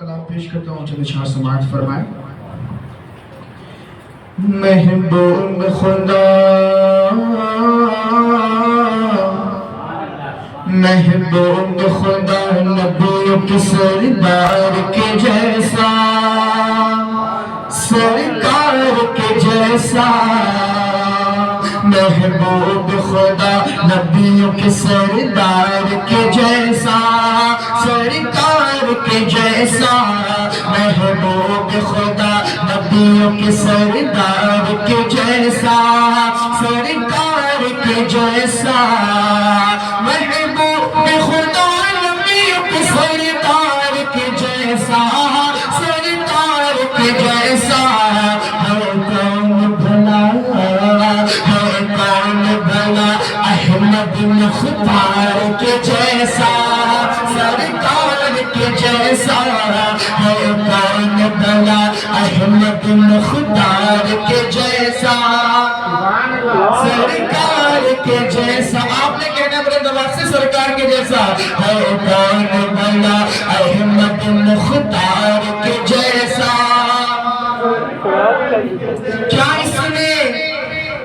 کلام پیش کرتا ہوں، چلے شاہ سماعت فرمائیں۔ محبوب خدا محبوب خدا نبیوں کے سردار کے جیسا، سرکار کے جیسا، محبوب خدا نبیوں کے سردار کے جیسا، سرکار کے جیسا، محبوب خدا نبیوں کے سردار کے جیسا، سرکار کے جیسا، محبوب خدا نبیوں کے سردار کے جیسا، سرکار کے جیسا، ہر کون بھلا ہر کون بھلا احمد مختار کے جیسا، سرکار کے جیسا، ہر کون بھلا احمد مختار کے جیسا، سرکار کے جیسا۔ آپ نے کہنا بڑے دباغ سے سرکار کے جیسا، ہر کون بھلا احمد مختار کے جیسا۔ کیا اس نے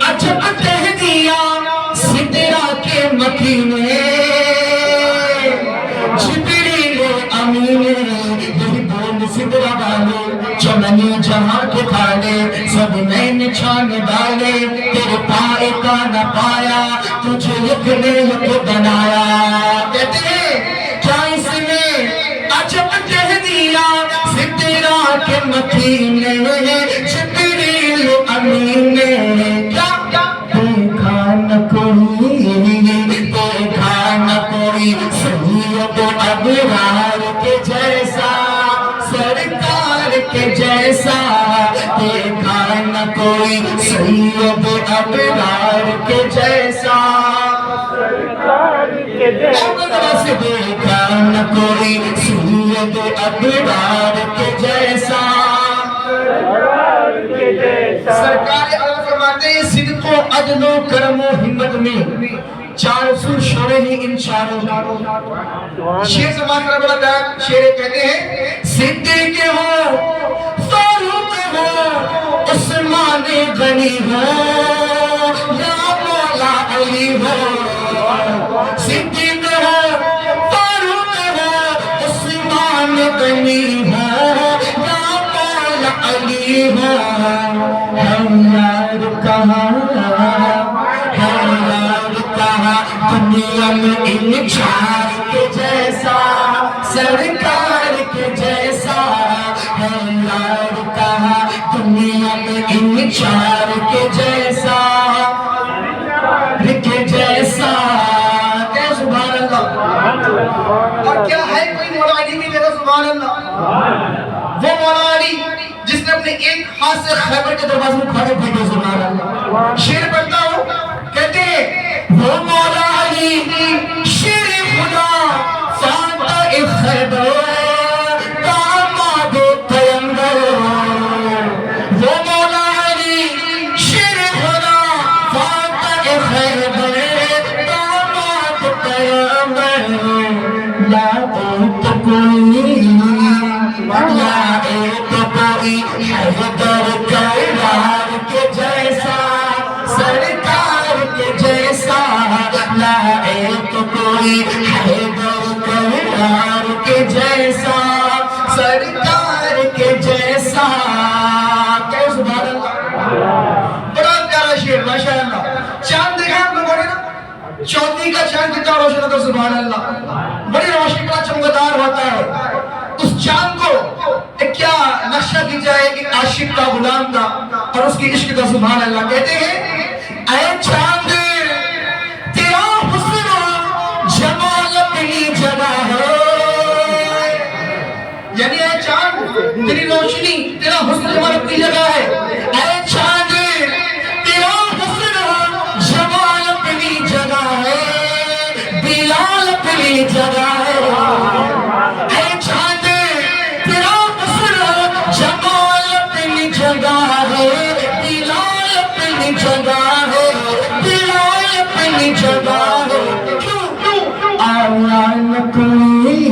عجب کہہ دیا سدرا کے مکی نے، جبریل امین یہی بول سدرا والے، چمنی جہاں کے کھانے سب نین چھان ڈالے، تیرے پائے کا نہ پایا تجھے یک نے یک بنایا۔ کہتے ہیں کیا اس نے عجب کہہ دیا سدرا کے مکی نے، جبریل امین نے، کیا دیکھا نہ کوئی دیکھا نہ کوئی سید ابرار کے جیسا، سرکار کے جیسا، دیکھا نہ کوئی سید ابرار کے جیسا، دیکھا نہ کوئی سید ابرار کے جیسا۔ سرکار اللہ فرماتے ہیں صدق و عدل و کرم و ہمت میں چار اصول شعرے ہیں ان چاروں۔ شیر زبان کا بڑا دار شیر کہتے ہیں، صدیق ہو، فاروق ہو، عثمان غنی ہو، یا مولا علی ہو، صدیق ہو، فاروق ہو، عثمان غنی ہو، یا مولا علی ہو، ہم یار کہاں دنیا میں ان چار کے جیسا، سرکار کے جیسا، ہے یار کہاں دنیا میں ان چار کے جیسا، کے جیسا۔ کہ سبحان اللہ۔ اور کیا ہے کوئی مولا علی کی جگہ؟ سبحان اللہ۔ وہ مولا علی جس نے اپنے ایک ہاتھ سے خیبر کے دروازے میں کھڑے تھے، سبحان اللہ۔ شیر پڑھتا ہوں، کہتے ہیں وہ مولا علی شیر خدا فاتح خیبر داماد پیغمبر، وہ مولا علی شیر خدا فاتح خیبر داماد پیغمبر، لا ایت کوئی لا ایت کوئی حیدر کیوار کے جیسا، سرکار کے جیسا، لا ایک کوئی حیدر کیوار کے جیسا، سرکار کے جیسا۔ کہ سبحان اللہ۔ بڑا پیارا شیر، ماشاءاللہ۔ چاند دیکھا ہم لوگوں نے نا، چودھری کا چاند کتنا روشن ہوتا ہے، سبحان اللہ، بڑی روشنی کا چمکدار ہوتا ہے۔ اس چاند کو کیا نقشہ دی جائے، ایک عاشق کا، غلام کا، اور اس کی عشق کا، سبحان اللہ۔ کہتے ہیں اے چاند تیرا حسن جمال اپنی جگہ ہے، یعنی اے چاند تیری روشنی، تیرا حسن جمال اپنی جگہ ہے، اے چاند تیرا حسن جمال اپنی جگہ ہے، بلال اپنی جگہ ہے، اے چاند تیرا حسن جمال اپنی جگہ ہے، بلال اپنی جگہ ہے، بلال اپنی جگہ ہے۔ آرام کوئی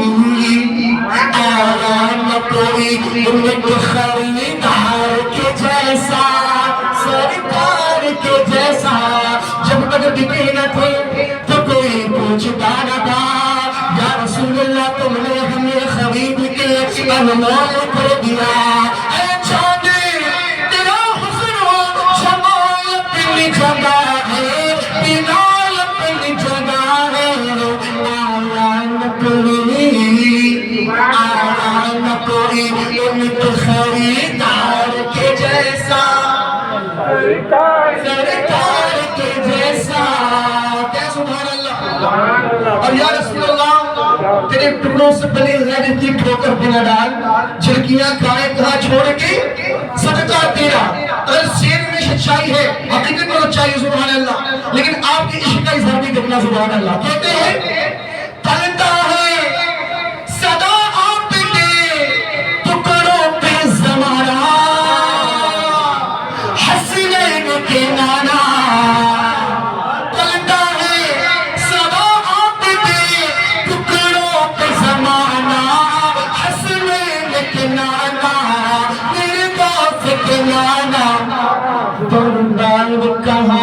ان کے خریدار کے جیسا سرکار کے جیسا جب تک بکے نہ تھے تو کوئی پوچھتا نہ تھا یا رسول اللہ تم نے ہمیں خرید کے انمول کر دیا اے چاندی تیرا حسن و جمال اپنی جگہ ہے بلال اپنی جگہ ہے آیا کوئی ان کے خریدار کے جیسا سرکار کے جیسا کیا سبحان اللہ اور یا رسول اللہ تیرے ٹکڑوں سے بنے غیر کی ٹھوکر پہ نہ ڈال جھلکیاں کھائے کہاں چھوڑ کے صدقہ تیرا اگر سیر میں سچائی ہے حقیقت میں سچائی ہے سبحان اللہ لیکن آپ کی عشق کا اظہار نہیں کرنا سبحان اللہ کہتے ہیں پھلتا ہے صدا آپ کے ٹکڑوں پہ زمانہ حسنین کے نانا پھلتا ہے صدا آپ کے ٹکڑوں پہ زمانہ حسنین کے نانا میرے باپ کے نانا دربار کہاں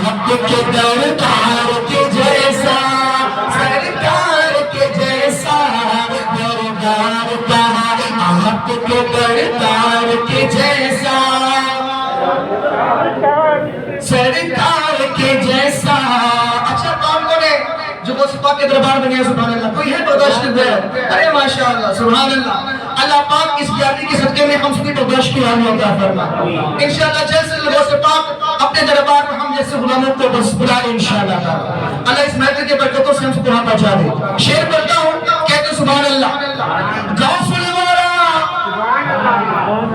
آپ کے دربار کے جیسا سرکار کے جیسا دربار کہاں آپ کے دربار کے جیسا سرکار کے جیسا اچھا کام کرے جو وہ سپاہ کے دربار میں گیا سبحان اللہ کوئی ہے برداشت دے ارے ماشاءاللہ سبحان اللہ اللہ پاک اس پیاری کے صدقے میں ہم سبھی برداشت کی حامی عطا فرما انشاءاللہ جیسے لباس پاک اپنے دربار میں ہم جیسے غلاموں کو بس بلائے انشاءاللہ اللہ اس محفل کے برکتوں سے ہم سب کو وہاں پہنچا دے شعر پڑھتا ہوں کہتے سبحان اللہ غوث الورا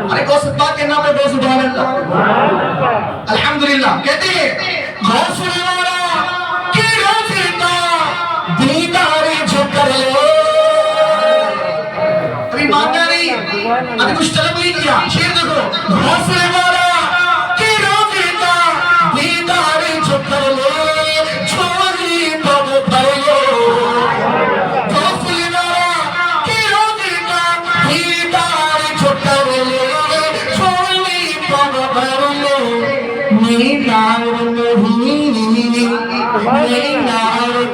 ارے غوث پاک کے نام پہ بولو سبحان اللہ الحمدللہ کہتے ہیں غوث الورا کی روزی کا دیدار جو کر لے ابھی مانگا نہیں ابھی کچھ طلب نہیں کیا شیر دیکھو غوث الورا کی روزی کا دیدار جو کر لے چھوڑی پگ بھر لے غوث الورا کی روزی کا دیدار جو کر لے چھوڑی پگ بھر لے مینار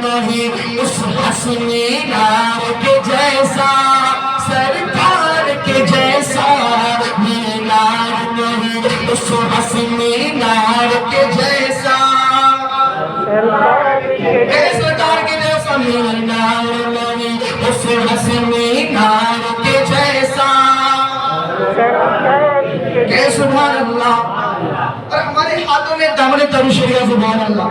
نہیں اس حسن مینار کے جیسا سرکار کے جیسا مینار نہیں اس حسن مینار کے جیسا سرکار کے جیسا مینار نہیں اس حسن مینار کے جیسا کہ سبحان اللہ اور ہمارے ہاتھوں میں دامن دارو شریعہ سبحان اللہ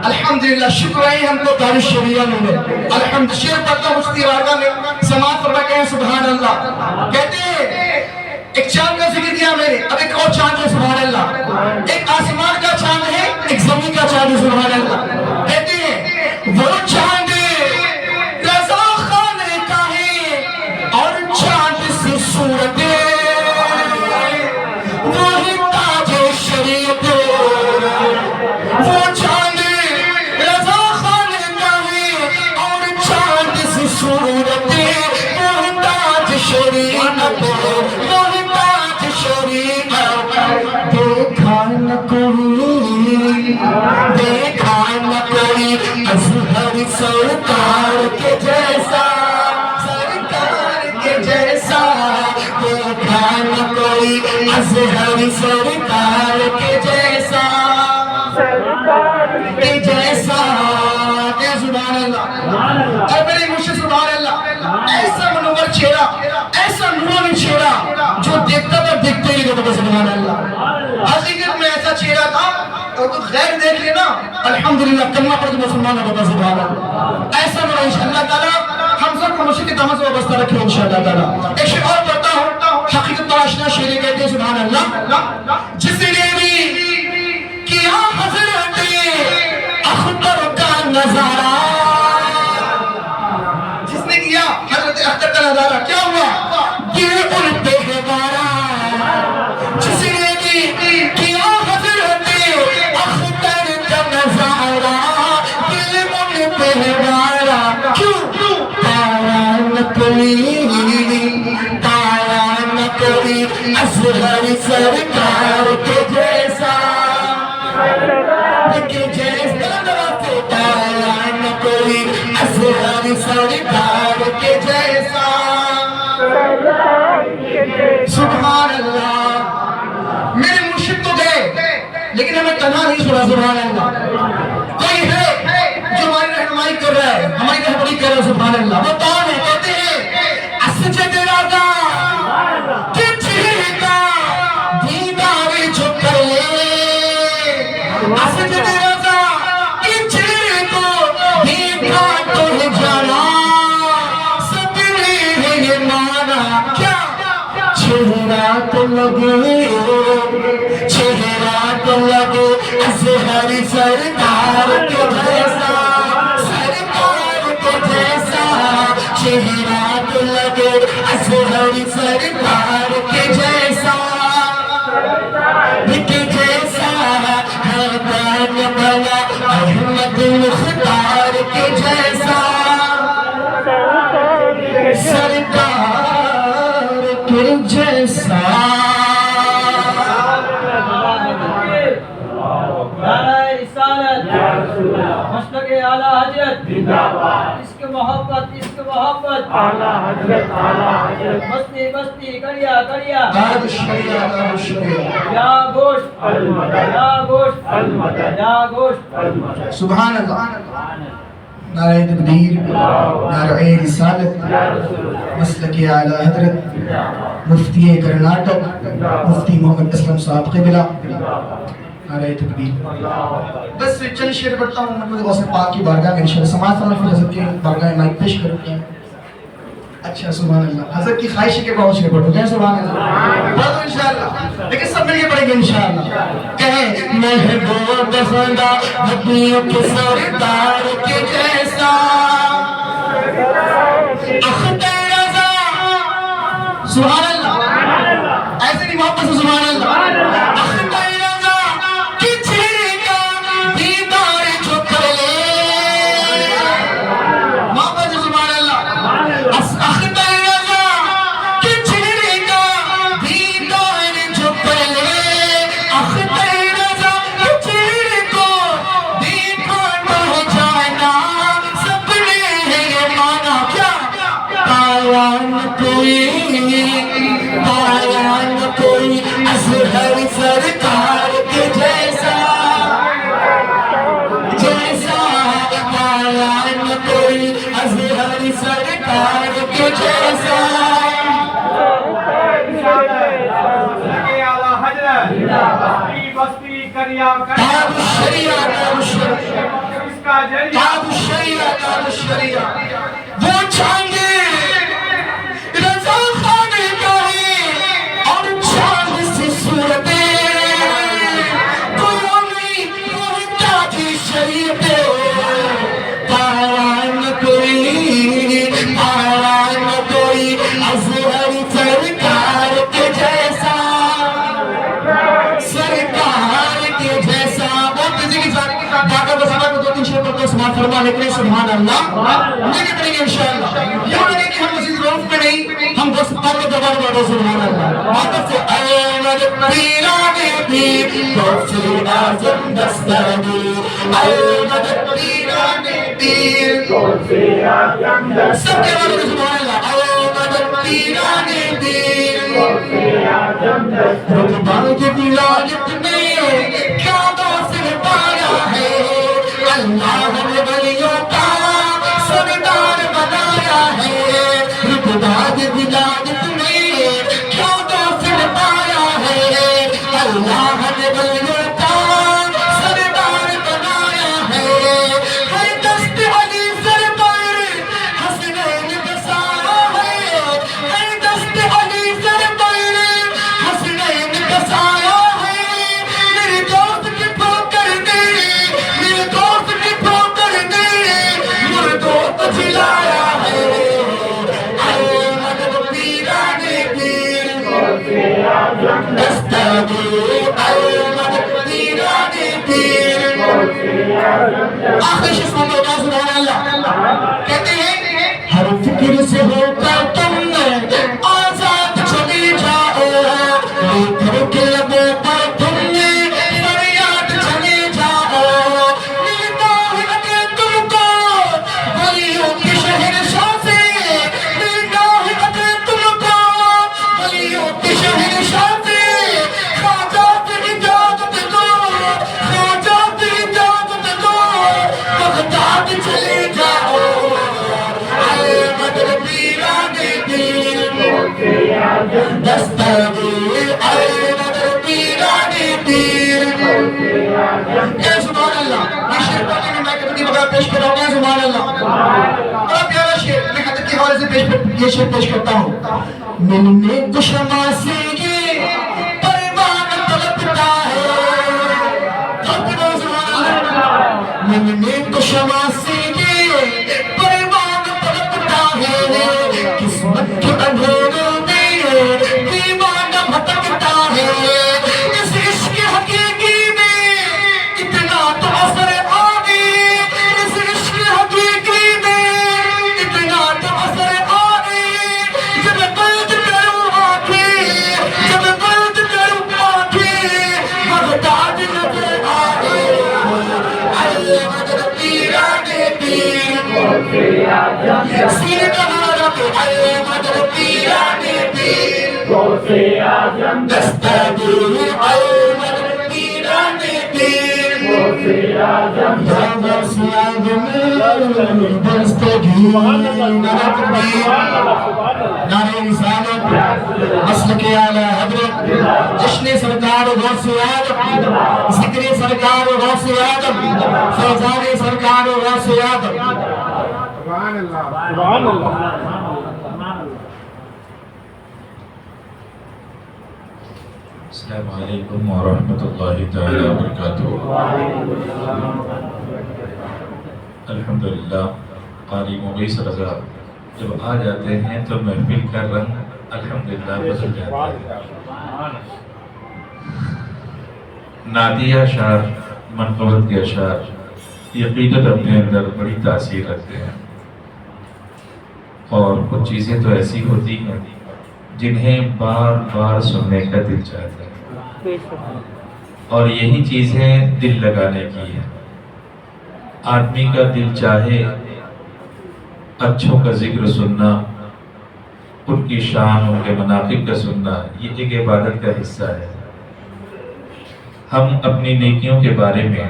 الحمدللہ شکر ہے ہم کو دارو شریعہ ملے الحمد شیر پڑھتا مفتی وارگاہ میں سماعت فرما کے سبحان اللہ کہتے ہیں ایک چاند کا ذکر کیا میں نے اب ایک اور چاند ہے سبحان اللہ ایک آسمان کا چاند ہے ایک زمین کا چاند ہے سبحان اللہ کہتے ہیں وہ چاند رضا خان کا ہے اور چاند سے صورت وہی تاج شریعت وہ چاند رضا خان کا ہے اور چاند سے صورت وہی تاج شریعت وہی تاج شریعت دیکھا نہ کوئی اظہر سرکار کے جیسا سرکار کے جیسا دیکھا نہ کوئی اظہر سرکار کے جیسا کے جیسا کہ سبحان اللہ اور میرے مجھے سبحان اللہ ایسا منور چہرہ ایسا نورانی چہرہ جو دیکھتا تھا دیکھتے ہی رہتا سبحان اللہ حقیقت میں ایسا چہرہ تھا تو غیر دیکھ لینا الحمدللہ کلمہ پڑھ کے مسلمان ہوتا سبحان اللہ ایسا میرا انشاءاللہ تعالی ہم سب کو مشرق کے دامن سے وابستہ رکھے انشاءاللہ تعالی ایک شعر اور پڑھتا ہوں حقیقت پر آشنا شعر کہتے ہیں سبحان اللہ جس نے بھی کیا حضرت اختر کا نظارہ جس نے کیا حضرت اختر کا نظارہ کیا ہوا دل ان پہ ہمارا جس نے بھی کیا حضرت اختر کا نظارہ دل ان پہ ہمارا کیوں کوئی پایا نہ کوئی اصغر سرکار کے جیسا پایا نہ کوئی اصغر سرکار کے جیسا سبحان اللہ میرے مرشد تو گئے لیکن ہمیں تنہا نہیں چھوڑا سبحان اللہ کوئی ہے جو ہماری رہنمائی کر رہا ہے ہماری رہبری کر رہا ہے سبحان اللہ وہ کون ہے کہتے ہیں اسجد رضا کہ چہرہ دیدار چھپ کر لے اسجد رضا کہ چہرے کو دیکھا تو ہے جانا سپنے ہے یہ مانا کیا چہرہ تو لگے چہرہ تو لگے اصغر سرکار کے جیسا سرکار کے جیسا چہرہ تو لگے اصغر سرکار کے جیسا حیدر والا احمد مختار کے جیسا سرکار کے جیسا مسلک اعلیٰ حضرت عشق محبت اعلیٰ حضرت مستی مستی کڑیا کڑیا یا گوشت یا گوشت یا گوشت سبحان اللہ نعرہ تکبیر نعرہ رسالت مسلک اعلیٰ حضرت مفتی کرناٹک مفتی محمد اسلم صاحب قبلہ نعرہ تکبیر بس چند شعر پڑھتا ہوں محمد غوث پاک کی بارگاہ میں انشاءاللہ سماعت فرمائیں پھر حضرت کی بارگاہ میں مائک پیش کرتے ہیں اچھا سبحان اللہ حضرت کی خواہش ہے کہ بہت شعر پڑھو کہیں سبحان اللہ پڑھو انشاءاللہ لیکن سب مل کے پڑھیں گے انشاءاللہ کہیں محبوب خدا نبیوں کے سردار کے جیسا اختر رضا سبحان اللہ ایسے نہیں محبت سے سبحان اللہ اختر رضا کی چہرے کا دیدار چھپ لے محبت سے سبحان اللہ اختر رضا کی چہرے کا دیدار چھپ لے اختر رضا کی چہرے کو دیکھا تو جانا سپنے ہے یہ مانا کیا پایا نہ کوئی اصغر سرکار کے جیسا پایا نہ کوئی اصغر سرکار کے جیسا تاب الشریعہ تاب الشریعہ وہ چاندے رضا خان کا ہے اور چاند سی صورتیں کوئی نہیں وہ تاج شریعت پایا نہ کوئی اصغر سرکار کے جیسا سرکار کے جیسا بہت تیزی کے ساتھ باقی بسیبہ کو دو تین شعر پر تو سماعت فرما لیتے ہیں سبحان اللہ مجھے پڑھیں گے انشاءاللہ یہ لگے کہ ہم مزید روف میں نہیں ہم بس پاک دوبارہ بڑھو سبحان اللہ واپس سے احمد پیرانے پیر غوث اعظم دستگیر احمد پیرانے پیر غوث اعظم دستگیر سب کے بارے میں سبحان اللہ احمد پیرانے پیر غوث اعظم دستگیر رکبان کے ولایت میں کیا دوسر پایا ہے اللہ نے ولیوں کا سردار بنایا ہے رکبان ولایت میں کیا دوسر پایا ہے اللہ نے ولیوں کا سردار بنایا ہے ہر دست علی سر پر حسنین بسایا ہے ہر دست علی سر پر حسنین بسایا ہے میرے دوست کی ٹھوکر دے میرے دوست کی ٹھوکر دے مردوں کو جلایا ہے احمد پیرانے پیر دستگیر احمد پیرانے پیر آخری شخص میں سبحان اللہ کہتے ہیں ہر فکر سے ہو کر دوبارہ سے یہ شعر پیش کرتا ہوں. من میں کشما سے یہ پروان طلبتا ہے. من میں کشما سے یہ پروان طلبتا ہے. قسمت کے اندھیروں میں دیوانہ بھٹکتا ہے. اس عشق حقیقی میں اتنا تو اثر آگے. اس عشق حقیقی میں اتنا تو اثر آگے. جب قید کروں آنکھیں، جب قید کروں آنکھیں، بغداد نظر آئے. اے مدد پیرانے پیر سیر کہارا پہ. اے مدد پیرانے پیر دستگیر. اے مدد پیرانے پیر دستگیر. نعرہ رسالت مسلک اعلی حضرت جشن سرکار غوث اعظم، ذکر سرکار غوث اعظم، فیضان سرکار غوث اعظم. سبحان اللہ سبحان اللہ. السلام علیکم ورحمۃ اللہ تعالی وبرکاتہ. الحمدللہ قاری مغیث رضا جب آ جاتے ہیں تو محفل کا رنگ الحمدللہ بدل جاتا ہے. نعتیہ اشعار، منقبت کے اشعار یقیناً اپنے اندر بڑی تاثیر رکھتے ہیں، اور کچھ چیزیں تو ایسی ہوتی ہیں جنہیں بار بار سننے کا دل چاہتا ہے، اور یہی چیزیں دل لگانے کی ہے. آدمی کا دل چاہے اچھوں کا ذکر سننا، ان کی شان، ان کے مناقب کا سننا، یہ ایک عبادت کا حصہ ہے. ہم اپنی نیکیوں کے بارے میں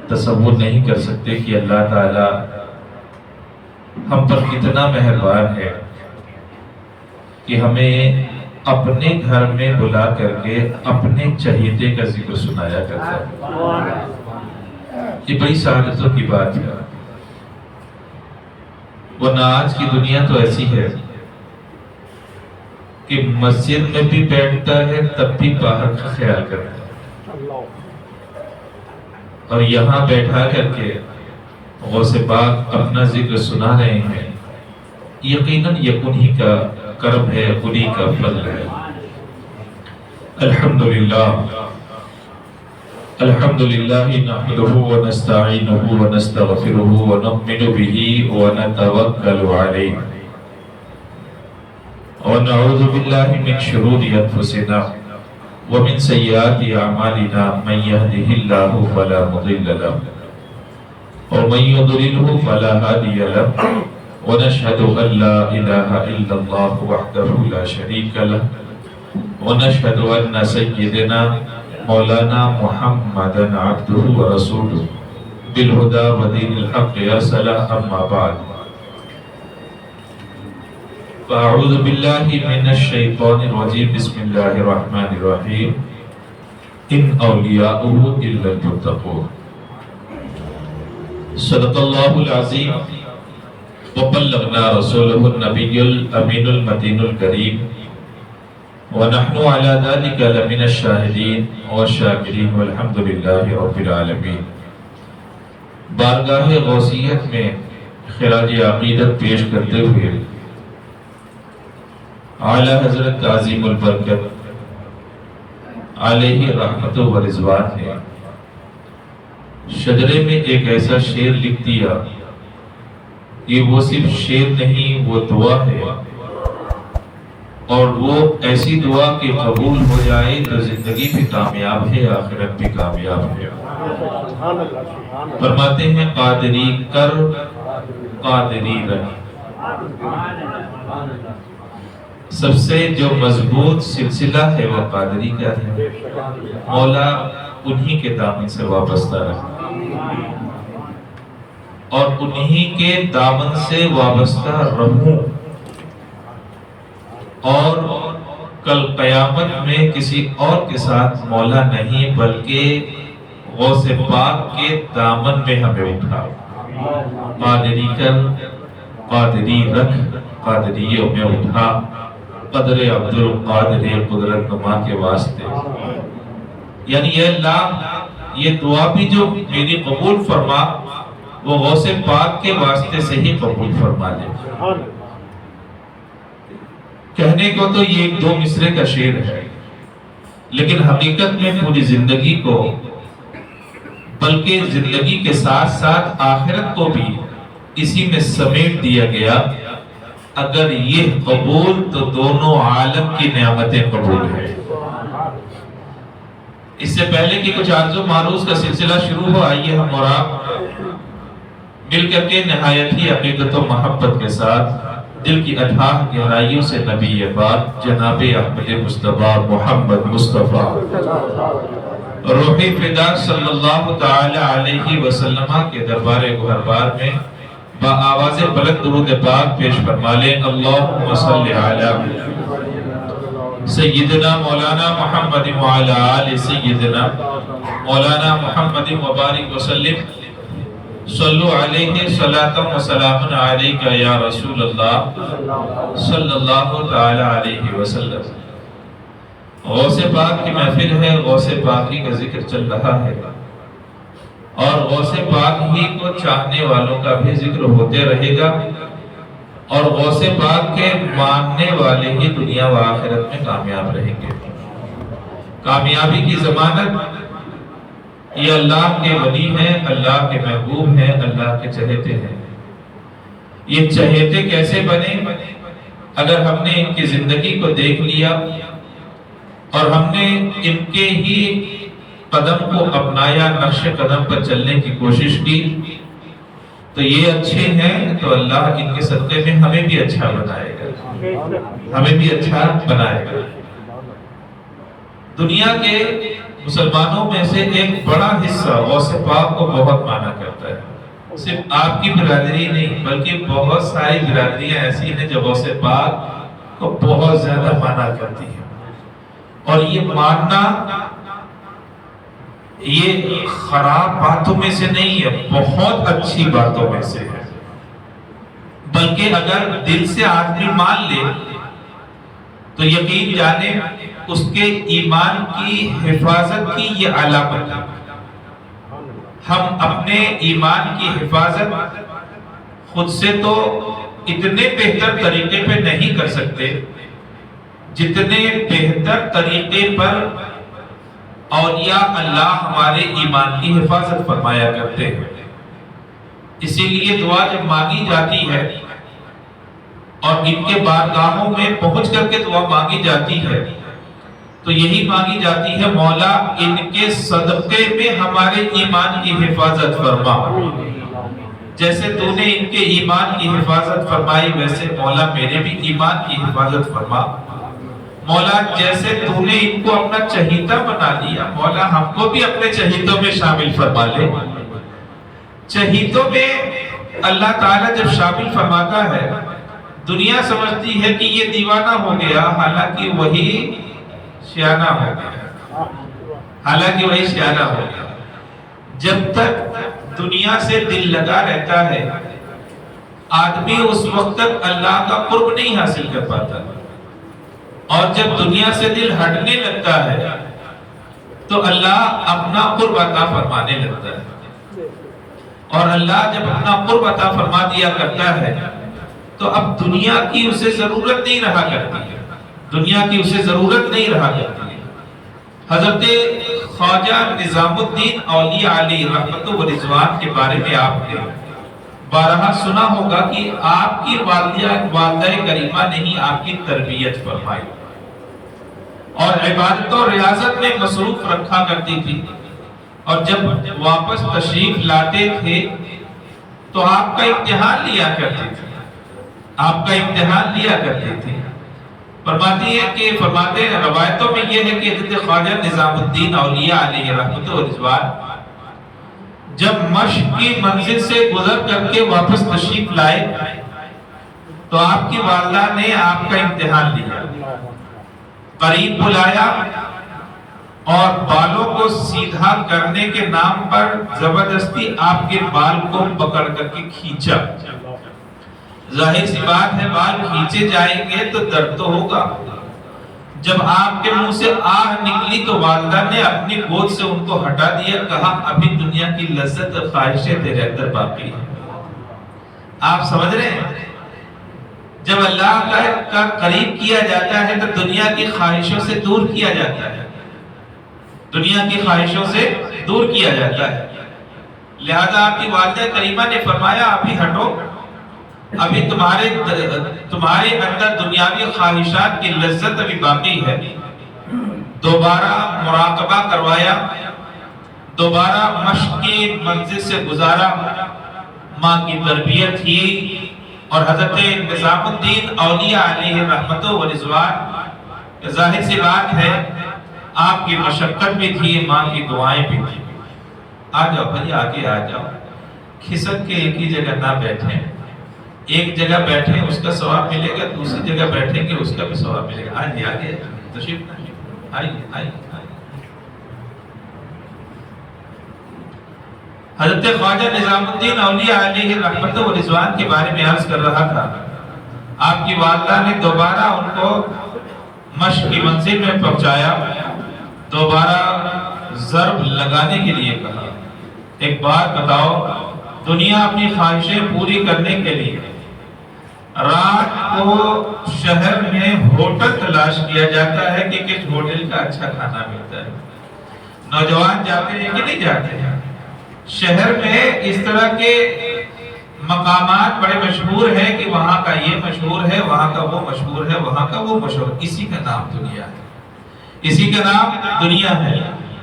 تصور نہیں کر سکتے کہ اللہ تعالی ہم پر کتنا مہربان ہے کہ ہمیں اپنے گھر میں بلا کر کے اپنے چہیتے کا ذکر سنایا کرتا ہے. یہ بڑی سعادتوں کی بات ہے. ورنہ آج کی دنیا تو ایسی ہے کہ مسجد میں بھی بیٹھتا ہے تب بھی باہر کا خیال کرتا ہے، اور یہاں بیٹھا کر کے غوث پاک اپنا ذکر سنا رہے ہیں. یقیناً یہ انہی کا کرم ہے، انہی کا فضل ہے. الحمدللہ الحمدللہ نحمده ونستعینه ونستغفره ونؤمن به ونتوکل علیہ ونعوذ باللہ من شرور انفسنا ومن سیئات اعمالنا من يهده الله فلا مضل له ومن يضلله فلا هادي له ونشهد ان لا اله الا الله وحده لا شريك له ونشهد ان سيدنا مولانا محمدا عبده ورسوله بالهدى ودين الحق ارسل. اما بعد فاعوذ باللہ من الشیطان الرجیم. بسم اللہ الرحمن الرحیم. ان اولیاؤہ الا المتقون. صدق اللہ العظیم وبلغنا رسولہ النبی الامین المتین الکریم ونحن على ذلك لمن الشاہدین والشاکرین والحمد للہ رب العالمین. بارگاہ غوثیت میں خراج عقیدت پیش کرتے ہوئے اعلیٰ حضرت عظیم البرکت علیہ رحمت و رضوان نے شجرے میں ایک ایسا شعر لکھ دیا کہ وہ صرف شعر نہیں، وہ دعا ہے، اور وہ ایسی دعا کہ قبول ہو جائے تو زندگی بھی کامیاب ہے، آخرت بھی کامیاب ہے. فرماتے ہیں قادری کر قادری رہی. سب سے جو مضبوط سلسلہ ہے وہ قادری کا ہے. مولا انہی کے دامن سے وابستہ رہا، اور انہی کے دامن سے وابستہ رہوں، اور کل قیامت میں کسی اور کے ساتھ مولا نہیں بلکہ غوث پاک کے دامن میں ہمیں اٹھا. قادری کر قادری رکھ، قادریوں میں اٹھا، قدر عبدالقادر قدرت نما کے واسطے. یعنی اے اللہ یہ دعا بھی جو میری قبول فرما وہ غوث پاک کے واسطے سے ہی قبول فرما لے. کہنے کو تو یہ ایک دو مصرے کا شعر ہے، لیکن حقیقت میں پوری زندگی کو، بلکہ زندگی کے ساتھ ساتھ آخرت کو بھی اسی میں سمیٹ دیا گیا. اگر یہ قبول تو دونوں عالم کی نعمتیں قبول ہیں. اس سے پہلے کہ کچھ عرض و معروض کا سلسلہ شروع ہو، آئیے ہم اور آپ مل کر کے نہایت ہی عقیدت و محبت کے ساتھ دل کی اتھاہ گہرائیوں سے نبی پاک جناب احمد مصطفیٰ محمد مصطفیٰ روحی فدا صلی اللہ تعالی علیہ وسلم کے دربار گہربار میں با آواز بلند درود پاک پیش فرما لیں. اللہم صلی علی سیدنا مولانا محمد وعلی آل سیدنا مولانا محمد وبارک وسلم. صلو علیہ صلاۃ و سلام علیکہ یا رسول اللہ صلی اللہ تعالی علیہ وسلم. غوث پاک کی محفل ہے، غوث پاک ہی کا ذکر چل رہا ہے، اور غوث پاک ہی کو چاہنے والوں کا بھی ذکر ہوتے رہے گا، اور غوث پاک کے ماننے والے ہی دنیا و آخرت میں کامیاب رہیں گے. کامیابی کی ضمانت یہ اللہ کے ولی ہیں، اللہ کے محبوب ہیں، اللہ کے چہیتے ہیں. یہ چہیتے کیسے بنے؟ اگر ہم نے ان کی زندگی کو دیکھ لیا اور ہم نے ان کے ہی قدم کو اپنایا، نقش قدم پر چلنے کی کوشش کی، تو یہ اچھے ہیں تو اللہ ان کے صدقے میں ہمیں بھی اچھا بنائے گا، ہمیں بھی اچھا بنائے گا. دنیا کے مسلمانوں میں سے ایک بڑا حصہ غوث پاک کو بہت مانا کرتا ہے. صرف آپ کی برادری نہیں بلکہ بہت ساری برادریاں ایسی ہیں جو غوث پاک کو بہت زیادہ مانا کرتی ہیں. اور یہ ماننا یہ خراب باتوں میں سے نہیں ہے، بہت اچھی باتوں میں سے ہے. بلکہ اگر دل سے آدمی مان لے تو یقین جانے اس کے ایمان کی حفاظت کی یہ علامت ہے. ہم اپنے ایمان کی حفاظت خود سے تو اتنے بہتر طریقے پہ نہیں کر سکتے جتنے بہتر طریقے پر اولیاء اللہ ہمارے ایمان کی حفاظت فرمایا کرتے ہیں. اسی لیے دعا جب مانگی جاتی ہے اور ان کے بارگاہوں میں پہنچ کر کے دعا مانگی جاتی ہے تو یہی مانگی جاتی ہے، مولا ان کے صدقے میں ہمارے ایمان کی حفاظت فرما. جیسے تو نے ان کے ایمان کی حفاظت فرمائی ویسے مولا میرے بھی ایمان کی حفاظت فرما. مولا جیسے تو نے ان کو اپنا چہیتا بنا لیا، مولا ہم کو بھی اپنے چہیتوں میں شامل فرما لے. چہیتوں میں اللہ تعالیٰ جب شامل فرماتا ہے دنیا سمجھتی ہے کہ یہ دیوانہ ہو گیا، حالانکہ وہی سیانہ ہو گیا، حالانکہ وہی سیانہ ہو گیا. جب تک دنیا سے دل لگا رہتا ہے آدمی اس وقت تک اللہ کا قرب نہیں حاصل کر پاتا، اور جب دنیا سے دل ہٹنے لگتا ہے تو اللہ اپنا قرب عطا فرمانے لگتا ہے. اور اللہ جب اپنا قرب عطا فرما دیا کرتا ہے تو اب دنیا کی اسے ضرورت نہیں رہا کرتی ہے، دنیا کی اسے ضرورت نہیں رہا کرتی ہے. حضرت خواجہ نظام الدین اولیاء علیہ رحمت و رضوان کے بارے میں آپ نے بارہا سنا ہوگا کہ آپ کی والدہ کریمہ نے ہی آپ کی تربیت فرمائی اور عبادت و ریاضت میں مصروف رکھا کرتی تھی. اور جب واپس تشریف لاتے تھے تو آپ کا امتحان لیا کرتے تھے، آپ کا امتحان لیا کرتے تھے. فرماتے ہیں روایتوں میں یہ ہے کہ حضرت خواجہ نظام الدین اولیاء علیہ رحمت و رضوان جب مشق کی منزل سے گزر کر کے واپس تشریف لائے تو آپ کی والدہ نے آپ کا امتحان لیا، قریب بلایا اور بالوں کو سیدھا کرنے کے نام پر زبردستی آپ کے بال کو پکڑ کر کے کھینچا. ظاہر سی بات ہے بال کھینچے جائیں گے تو درد تو ہوگا. جب آپ کے منہ سے آہ نکلی تو والدہ نے اپنی گود سے ان کو ہٹا دیا, کہا ابھی دنیا کی لذت اور خواہشیں تیرے اندر باقی ہیں. آپ سمجھ رہے ہیں, جب اللہ کا قریب کیا جاتا ہے تو دنیا کی خواہشوں سے دور کیا جاتا ہے, دنیا کی خواہشوں سے دور کیا جاتا ہے. لہذا آپ کی والدہ کریمہ نے فرمایا ابھی ہٹو, ابھی تمہارے اندر دنیاوی خواہشات کی لذت ابھی باقی ہے. دوبارہ مراقبہ کروایا, دوبارہ مشق کی منزل سے گزارا, ماں کی تربیت کی, اور حضرت نظام الدین اولیاء علیہ رحمت و رضوان, ظاہر سی بات ہے آپ کی مشقت بھی تھی, ماں کی دعائیں بھی تھی. آ جاؤ بھائی, آگے آ جاؤ, کھسک کے ایک ہی جگہ نہ بیٹھیں. ایک جگہ بیٹھیں اس کا ثواب ملے گا, دوسری جگہ بیٹھیں گے اس کا بھی ثواب ملے گا. آئیے آگے تشریف آئیے. حضرت خواجہ نظام الدین اولیاء علیہ رحمت و رضوان کے بارے میں عرض کر رہا تھا. آپ کی والدہ نے دوبارہ ان کو مشق کی منزل میں پہنچایا, دوبارہ ضرب لگانے کے لیے کہا. ایک بات بتاؤ, دنیا اپنی خواہشیں پوری کرنے کے لیے رات کو شہر میں ہوٹل تلاش کیا جاتا ہے کہ کس ہوٹل کا اچھا کھانا ملتا ہے. نوجوان جاتے ہیں کہ نہیں جاتے ہیں؟ شہر میں اس طرح کے مقامات بڑے مشہور ہیں کہ وہاں کا یہ مشہور ہے, وہاں کا وہ مشہور ہے, وہاں کا وہ مشہور. اسی کا نام دنیا ہے, اسی کا نام دنیا ہے.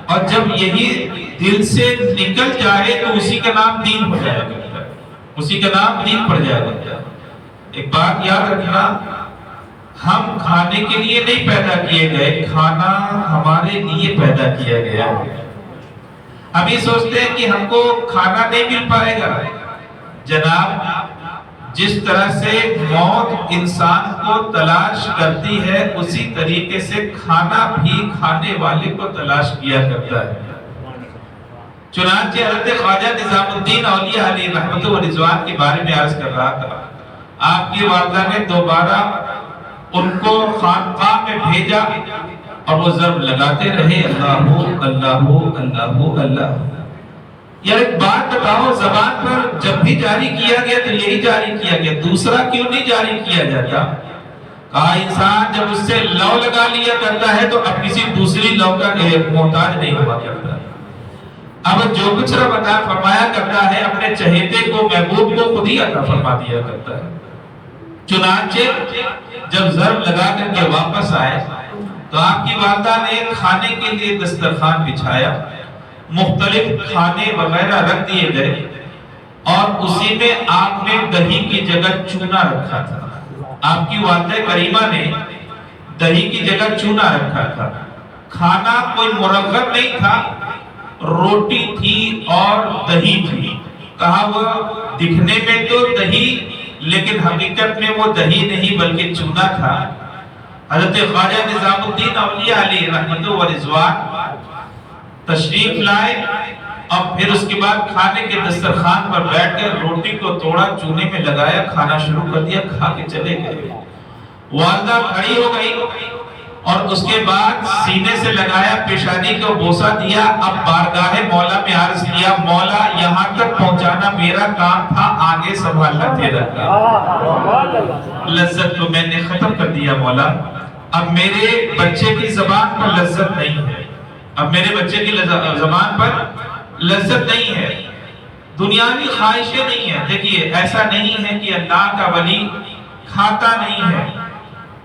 اور جب یہی دل سے نکل جائے تو اسی کا نام دین ہو جائے گا, اسی کا نام دین پڑ جائے گا. ایک بات یاد رکھنا, ہم کھانے کے لیے نہیں پیدا کیے گئے, کھانا ہمارے لیے پیدا کیا گیا ہے. ہم یہ سوچتے ہیں کہ ہم کو کھانا نہیں مل پائے گا. جناب, جس طرح سے موت انسان کو تلاش کرتی ہے اسی طریقے سے کھانا بھی کھانے والے کو تلاش کیا کرتا ہے. چنانچہ حضرت خواجہ نظام الدین اولیاء علیہ رحمت و رضوان کے بارے میں عرض کر رہا تھا. آپ کی والدہ نے دوبارہ ان کو خانقاہ میں بھیجا اور وہ ضرب لگاتے رہے, اللہ اللہ اللہ اللہ. یار ایک بات بتاؤ, زبان پر جب بھی جاری کیا گیا تو یہی جاری کیا گیا, دوسرا کیوں نہیں جاری کیا جاتا؟ کہا انسان جب اس سے لو لگا لیا کرتا ہے تو اب کسی دوسری لو کا محتاج نہیں ہوا کرتا. اب جو کچھ رب عطا فرمایا کرتا ہے اپنے چہیتے کو, محبوب کو خود ہی عطا فرما دیا کرتا ہے. چنانچہ جب ضرب لگا کر کے واپس آئے تو آپ کی والدہ نے کھانے کے لیے دسترخوان بچھایا, مختلف کھانے وغیرہ رکھ دیے گئے, اور اسی میں آپ نے دہی کی جگہ چونا رکھا تھا. آپ کی والدہ کریمہ نے دہی کی جگہ چونا رکھا تھا. کھانا کوئی مرغب نہیں تھا, روٹی تھی اور دہی تھی. کہا وہ دکھنے میں تو دہی, لیکن حقیقت میں وہ دہی نہیں بلکہ چونا تھا. حضرت خواجہ نظام الدین اولیاء علیہ رحمت و رضوان تشریف لائے, اور پھر اس کے بعد کھانے کے دسترخوان پر بیٹھ کر روٹی کو توڑا, چونے میں لگایا, کھانا شروع کر دیا, کھا کے چلے گئے. والدہ کھڑی ہو گئی اور اس کے بعد سینے سے لگایا, پیشانی کو بوسہ دیا. اب بارگاہ مولا میں عرض کیا, مولا یہاں تک پہنچانا میرا کام تھا, آگے سنبھالنا تیرا کام. لذت کو میں نے ختم کر دیا مولا, اب میرے بچے کی زبان پر لذت نہیں ہے, اب میرے بچے کی زبان پر لذت نہیں ہے, دنیاوی خواہشیں نہیں ہیں. دیکھیے ایسا نہیں ہے کہ اللہ کا ولی کھاتا نہیں ہے,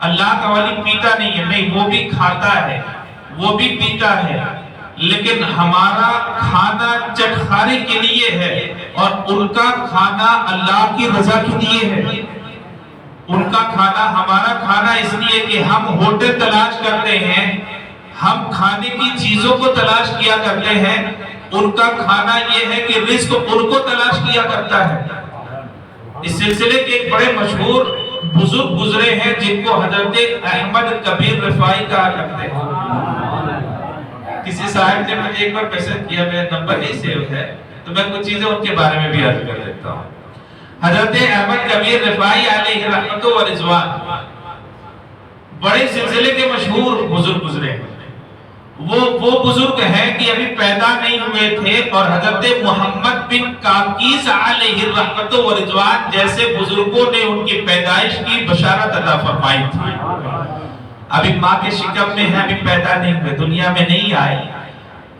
اللہ کا ولی پیتا نہیں ہے, نہیں, وہ بھی کھاتا ہے, وہ بھی پیتا ہے, لیکن ہمارا کھانا چٹخاری کے لیے ہے اور ان کا کھانا اللہ کی رضا کے لیے ہے. ان کا کھانا ہمارا کھانا اس لیے کہ ہم ہوٹل تلاش کرتے ہیں, ہم کھانے کی چیزوں کو تلاش کیا کرتے ہیں, ان کا کھانا یہ ہے کہ رزق ان کو تلاش کیا کرتا ہے. اس سلسلے کے ایک بڑے مشہور بزرگ گزرے ہیں جن کو حضرت احمد کبیر رفاعی کہا کرتے ہیں. کسی صاحب نے مجھے ایک بار میسج کیا, میرا نمبر نہیں سیو ہے, تو میں کچھ چیزیں ان کے بارے میں بھی عرض کر دیتا ہوں. حضرت احمد کبیر رفاعی علیہ رحمت و رضوان بڑے سلسلے کے مشہور بزرگ گزرے ہیں. وہ بزرگ ہیں کہ ابھی پیدا نہیں ہوئے تھے اور حضرت محمد بن کاکیس علیہ رحمت و رضوان جیسے بزرگوں نے ان کی پیدائش کی بشارت عطا فرمائی تھی. ابھی ماں کے شکم میں ہیں، ابھی پیدا نہیں ہوئے، دنیا میں نہیں آئے.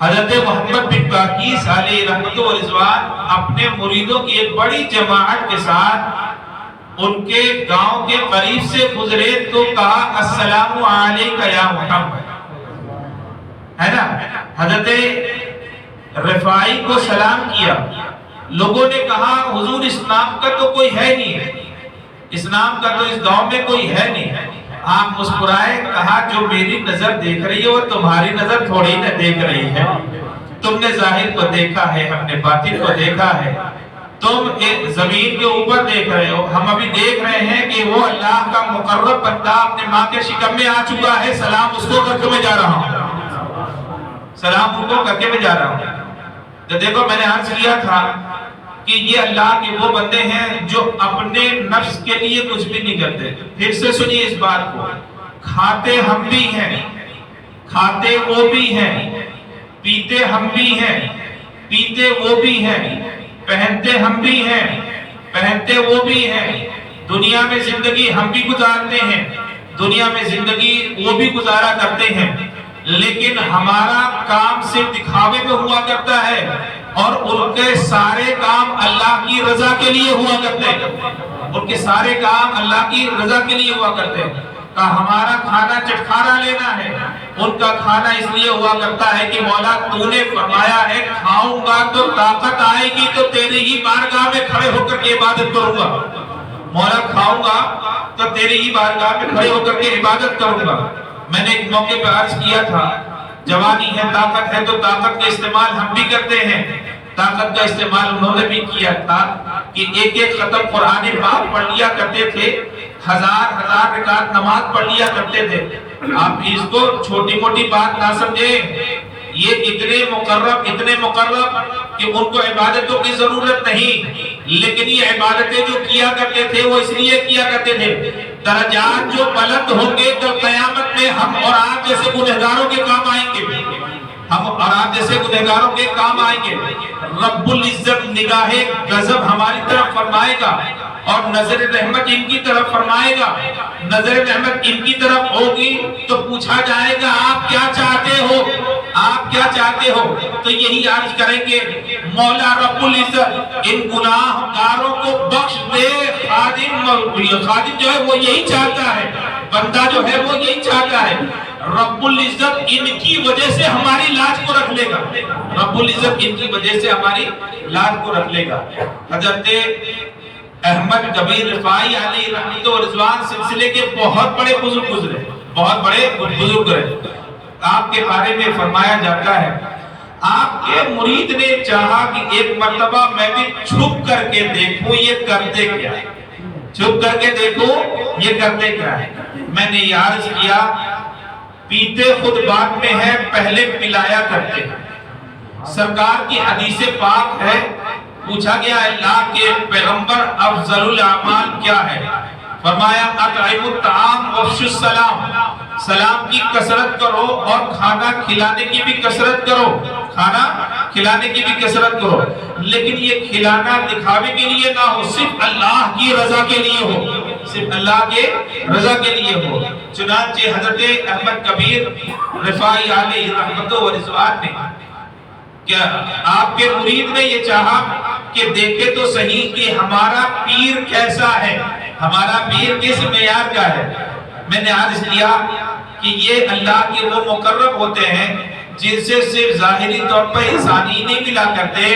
حضرت محمد بن کاکیس علیہ رحمت و رضوان اپنے مریدوں کی ایک بڑی جماعت کے ساتھ ان کے گاؤں کے قریب سے گزرے تو کہا السلام علیکہ یا محمد، ہے نا. حضرت رفاعی کو سلام کیا. لوگوں نے کہا حضور اس نام کا تو کوئی ہے نہیں، اس نام کا تو اس گاؤں میں کوئی ہے نہیں. آپ مسکرائے، کہا جو میری نظر دیکھ رہی ہے وہ تمہاری نظر تھوڑی نہ دیکھ رہی ہے. تم نے ظاہر کو دیکھا ہے، ہم نے باطن کو دیکھا ہے. تم زمین کے اوپر دیکھ رہے ہو، ہم ابھی دیکھ رہے ہیں کہ وہ اللہ کا مقرب بندہ اپنے ماں کے شکم میں آ چکا ہے. سلام اس کو کر کے میں جا رہا ہوں، سلام ان کو کر کے میں جا رہا ہوں. تو دیکھو میں نے عرض کیا تھا کہ یہ اللہ کے وہ بندے ہیں جو اپنے نفس کے لیے کچھ بھی نہیں کرتے. پھر سے سنیے اس بات کو، کھاتے ہم بھی ہیں، کھاتے وہ بھی ہیں، پیتے ہم بھی ہیں، پیتے وہ بھی ہیں، پہنتے ہم بھی ہیں، پہنتے وہ بھی ہیں. دنیا میں زندگی ہم بھی گزارتے ہیں، دنیا میں زندگی وہ بھی گزارا کرتے ہیں. لیکن ہمارا کام صرف دکھاوے میں ہوا کرتا ہے اور ان کے سارے کام اللہ کی رضا کے لیے ہوا کرتے ہیں. ان کے سارے کام اللہ کی رضا کے لیے ہوا کرتے ہیں. کہ ہمارا کھانا چٹکھارا لینا ہے، ان کا کھانا اس لیے ہوا کرتا ہے کہ مولا تو نے فرمایا ہے کھاؤں گا تو طاقت آئے گی تو تیری ہی بارگاہ میں کھڑے ہو کر کے عبادت کروں گا. مولا کھاؤں گا تو تیری ہی بارگاہ میں کھڑے ہو کر کے عبادت کروں گا. میں نے ایک موقع پہ عرض کیا تھا، جوانی ہے، طاقت ہے تو طاقت کا استعمال ہم بھی کرتے ہیں. طاقت کا استعمال انہوں نے بھی کیا تھا کہ ایک ایک ختم قرآن پاک پڑھ لیا کرتے تھے، ہزار ہزار رکعت نماز پڑھ لیا کرتے تھے. آپ اس کو چھوٹی موٹی بات نہ سمجھیں، یہ اتنے مقرب کہ ان کو عبادتوں کی ضرورت نہیں، لیکن یہ عبادتیں جو کیا کرتے تھے وہ اس لیے کیا کرتے تھے درجات جو بلند ہوں گے تو قیامت میں ہم اور آپ جیسے گنہگاروں کے کام آئیں گے. ہم اور آپ جیسے گنہگاروں کے کام آئیں گے. رب العزت نگاہ غضب ہماری طرف فرمائے گا اور نظر رحمت ان کی طرف فرمائے گا. نظر رحمت ان کی طرف ہوگی تو پوچھا جائے گا آپ کیا چاہتے ہو، آپ کیا چاہتے ہو. تو یہی عرض کریں گے مولا رب العزت ان گناہ گاروں کو بخش دے. خادم جو ہے وہ یہی چاہتا ہے، بندہ جو ہے وہ یہی چاہتا ہے. رب العزت ان کی وجہ سے ہماری لاج کو رکھ لے گا، رب العزت ان کی وجہ سے ہماری لاج کو رکھ لے گا. حضرت احمد کبیر رفاعی علیہ رحمت و رضوان سلسلے کے بہت بڑے بزرگ گزرے، بہت بڑے بزرگ رہے. آپ کے بارے میں فرمایا جاتا ہے آپ کے مرید نے چاہا کہ ایک مرتبہ میں بھی چھپ کر کے دیکھوں یہ کرتے کیا ہے، چھپ کر کے دیکھوں یہ کرتے کیا ہے. میں نے یہ عرض کیا پیتے خود بات میں ہے، پہلے پلایا کرتے ہیں. سرکار کی حدیث پاک ہے، پوچھا گیا اللہ کے پیغمبر افضل الاعمال کیا ہے؟ فرمایا اطعموا الطعام وافشوا السلام. سلام کی کثرت کرو اور کھانا کھلانے کی بھی کثرت کرو، کھانا کھلانے کی بھی کثرت کرو. لیکن یہ کھلانا دکھاوے کے لیے نہ ہو، صرف اللہ کی رضا کے لیے ہو، صرف اللہ کے رضا کے لیے ہو. چنانچہ حضرت احمد کبیر رفاعی علیہ رحمت و رضوان نے کیا آپ کے مرید نے یہ چاہا کہ دیکھے تو صحیح کہ ہمارا پیر کیسا ہے، ہمارا پیر کس معیار کا ہے. میں نے عرض کیا کہ یہ اللہ کے وہ مقرب ہوتے ہیں جن سے صرف ظاہری طور پر انسانی نہیں ملا کرتے،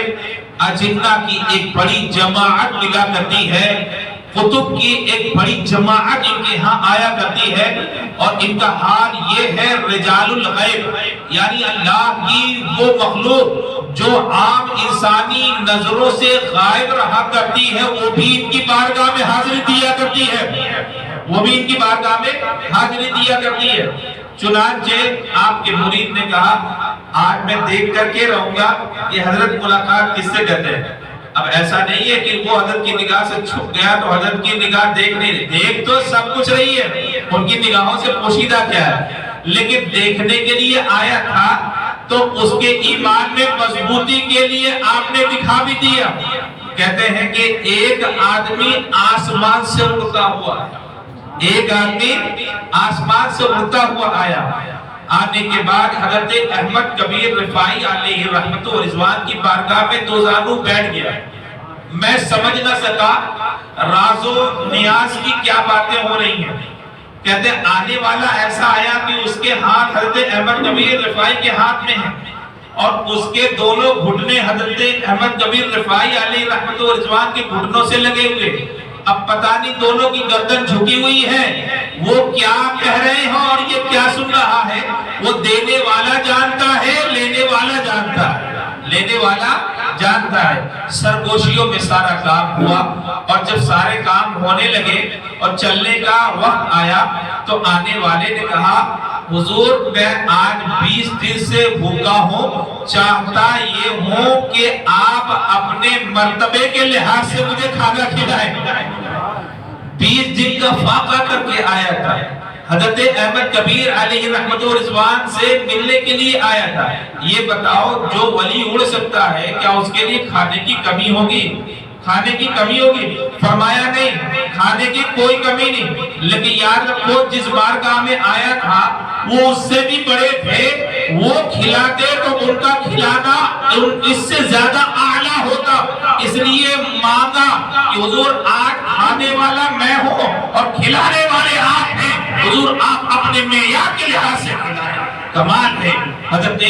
اجنہ کی ایک بڑی جماعت ملا کرتی ہے، کتب کی ایک بڑی جماعت ان کے ہاں آیا کرتی ہے. اور ان کا حال یہ ہے رجال الغیب، یعنی اللہ کی وہ مخلوق جو عام انسانی نظروں سے غائب رہا کرتی ہے وہ بھی ان کی بارگاہ میں حاضری دیا کرتی ہے، وہ بھی ان کی بارگاہ میں حاضری دیا کرتی ہے. چنانچہ آپ کے مرید نے کہا آج میں دیکھ کر کے رہوں گا کہ حضرت ملاقات کس سے کہتے ہیں. اب ایسا نہیں ہے کہ وہ حضرت کی نگاہ سے چھپ گیا تو حضرت کی نگاہ دیکھ نہیں رہی، دیکھ تو سب کچھ رہی ہے، ان کی نگاہوں سے پوشیدہ کیا ہے، لیکن دیکھنے کے لیے آیا تھا تو اس کے ایمان میں مضبوطی کے لیے آپ نے دکھا بھی دیا۔ کہتے ہیں کہ ایک آدمی آسمان سے اڑتا ہوا، ایک آدمی آسمان سے اڑتا ہوا آیا، آنے کے بعد حضرت احمد کبیر رفاعی علیہ رحمت و رضوان کی بارگاہ میں دو زانو بیٹھ گیا۔ میں سمجھ نہ سکا راز و نیاز کی کیا باتیں ہو رہی ہیں۔ کہتے ہیں آنے والا ایسا آیا کہ اس کے ہاتھ حضرت احمد کبیر رفاعی کے ہاتھ میں ہیں اور اس کے دونوں گھٹنے حضرت احمد کبیر رفاعی علیہ رحمت و رضوان کے گھٹنوں سے لگے ہوئے۔ اب پتہ نہیں دونوں کی گردن جھکی ہوئی ہے، وہ کیا کہہ رہے ہیں اور یہ کیا سن رہا ہے، وہ دینے والا جانتا ہے، لینے والا جانتا ہے، لینے والا جانتا ہے۔ سرگوشیوں میں سارا کام ہوا اور جب سارے کام ہونے لگے اور چلنے کا وقت آیا تو آنے والے نے کہا حضور میں آج 20 دن سے بھوکا ہوں، چاہتا یہ ہوں کہ آپ اپنے مرتبے کے لحاظ سے مجھے کھانا کھلائیں۔ 20 دن کا فاقہ کر کے آیا تھا، حضرت احمد کبیر علیہ رحمت و رضوان سے ملنے کے لیے آیا تھا۔ یہ بتاؤ جو ولی اڑ سکتا ہے کیا اس کے لیے کھانے کی کمی ہوگی؟ کھانے کی کمی ہوگی؟ فرمایا نہیں، کھانے کی کوئی کمی نہیں، لیکن یاد رکھو جس بارگاہ میں آیا تھا وہ اس سے بھی بڑے تھے، وہ کھلاتے تو ان کا کھلانا اس سے زیادہ اعلیٰ ہوتا، اس لیے مانگا کہ حضور آج کھانے والا میں ہوں اور کھلانے والے آپ ہیں، حضور آپ اپنے معیار کے لحاظ سے کھلائیں۔ کمال ہے۔ حضرت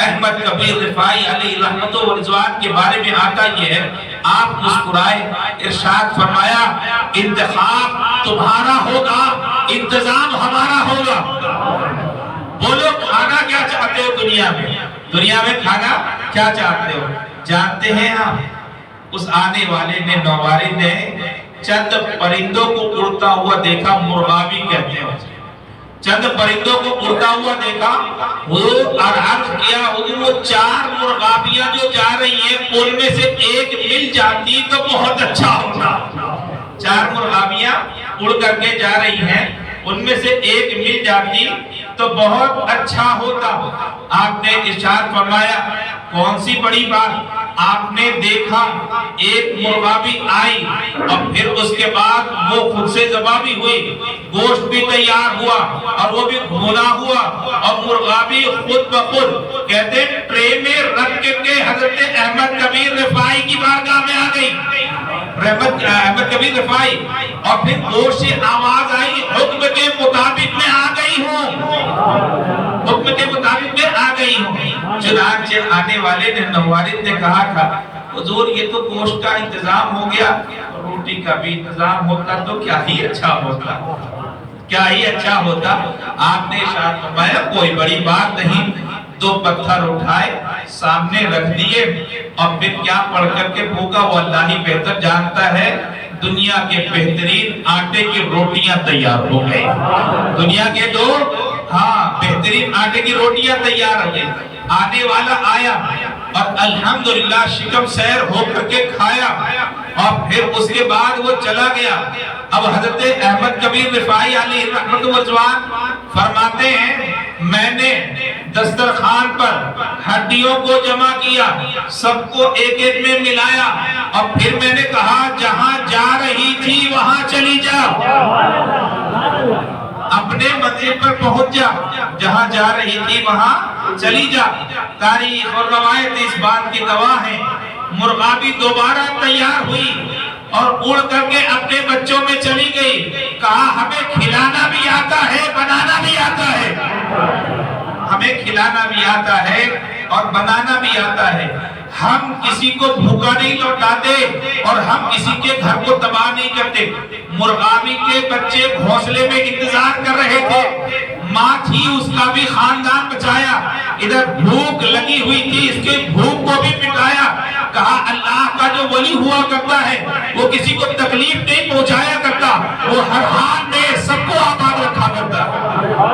احمد کبیر رفاعی علیہ رحمت و رضوان کے بارے میں آتا یہ ہے، آپ مسکرائے، ارشاد فرمایا انتخاب تمہارا ہوگا، انتظام ہمارا ہوگا۔ بولو کھانا کیا چاہتے ہو دنیا میں؟ دنیا میں کھانا کیا چاہتے ہو؟ جانتے ہیں آپ اس آنے والے نے نوارد نے چند پرندوں کو اڑتا ہوا دیکھا، مرغابی کہتے ہیں، چند پرندوں کو اڑتا ہوا دیکھا، حضور اور عرض کیا حضور وہ 4 مرغابیاں جو جا رہی ہیں ان میں سے ایک مل جاتی تو بہت اچھا ہوتا۔ 4 مرغابیاں اڑ کر کے جا رہی ہیں، ان میں سے ایک مل جاتی تو بہت اچھا ہوتا۔ آپ نے ارشاد فرمایا کون سی بڑی بات؟ آپ نے دیکھا ایک مرغابی آئی اور پھر اس کے بعد وہ خود سے ذبح بھی ہوئی، گوشت بھی تیار ہوا اور وہ بھی بھونا ہوا اور مرغابی خود بخود کہتے ہیں ٹرے میں رکھ کے حضرت احمد کبیر رفاعی کی بارگاہ میں آ گئی، احمد کبیر رفاعی، اور پھر گوشت سے آواز آئی حکم کے مطابق میں آ گئی ہوں، حکم کے مطابق میں آ گئی ہوں۔ چنانچہ آنے والے نے نوارد نے کہا تھا حضور یہ تو گوشت کا انتظام ہو گیا، روٹی کا بھی انتظام ہوتا تو کیا ہی اچھا ہوتا، کیا ہی اچھا ہوتا۔ آپ نے ارشاد فرمایا کوئی بڑی بات نہیں، 2 پتھر اٹھائے سامنے رکھ دیے اور پھر کیا پڑھ کر کے بھوکا وہ اللہ ہی بہتر جانتا ہے، دنیا کے بہترین آٹے کی روٹیاں تیار ہو گئی، دنیا کے 2 بہترین آٹے کی روٹیاں تیار ہو گئی۔ آنے والا آیا اور الحمدللہ شکم سیر ہو کر کے کھایا اور پھر اس کے بعد وہ چلا گیا۔ اب حضرت احمد کبیر رفاعی علیہ رحمت و رضوان فرماتے ہیں میں نے دسترخوان پر ہڈیوں کو جمع کیا، سب کو ایک ایک میں ملایا اور پھر میں نے کہا جہاں جا رہی تھی وہاں چلی جا، اپنے منزل پر پہنچ جا، جہاں جا رہی تھی وہاں چلی جا۔ تاریخ اور روایت اس بات کی گواہ ہے۔ مرغابی دوبارہ تیار ہوئی اور اڑ کر کے اپنے بچوں میں چلی گئی، کہا ہمیں کھلانا بھی آتا ہے بنانا بھی آتا ہے، ہمیں کھلانا بھی آتا ہے اور بنانا بھی آتا ہے، ہم کسی کو بھوکا نہیں لوٹاتے اور ہم کسی کے گھر کو تباہ نہیں کرتے۔ مرغابی کے بچے گھونسلے میں انتظار کر رہے تھے، ماں تھی اس کا بھی خاندان بچایا، ادھر بھوک لگی ہوئی تھی اس کے بھوک کو بھی مٹایا۔ کہا اللہ کا جو ولی ہوا کرتا ہے وہ کسی کو تکلیف نہیں پہنچایا کرتا، وہ ہر حال میں سب کو آباد رکھا کرتا ہے،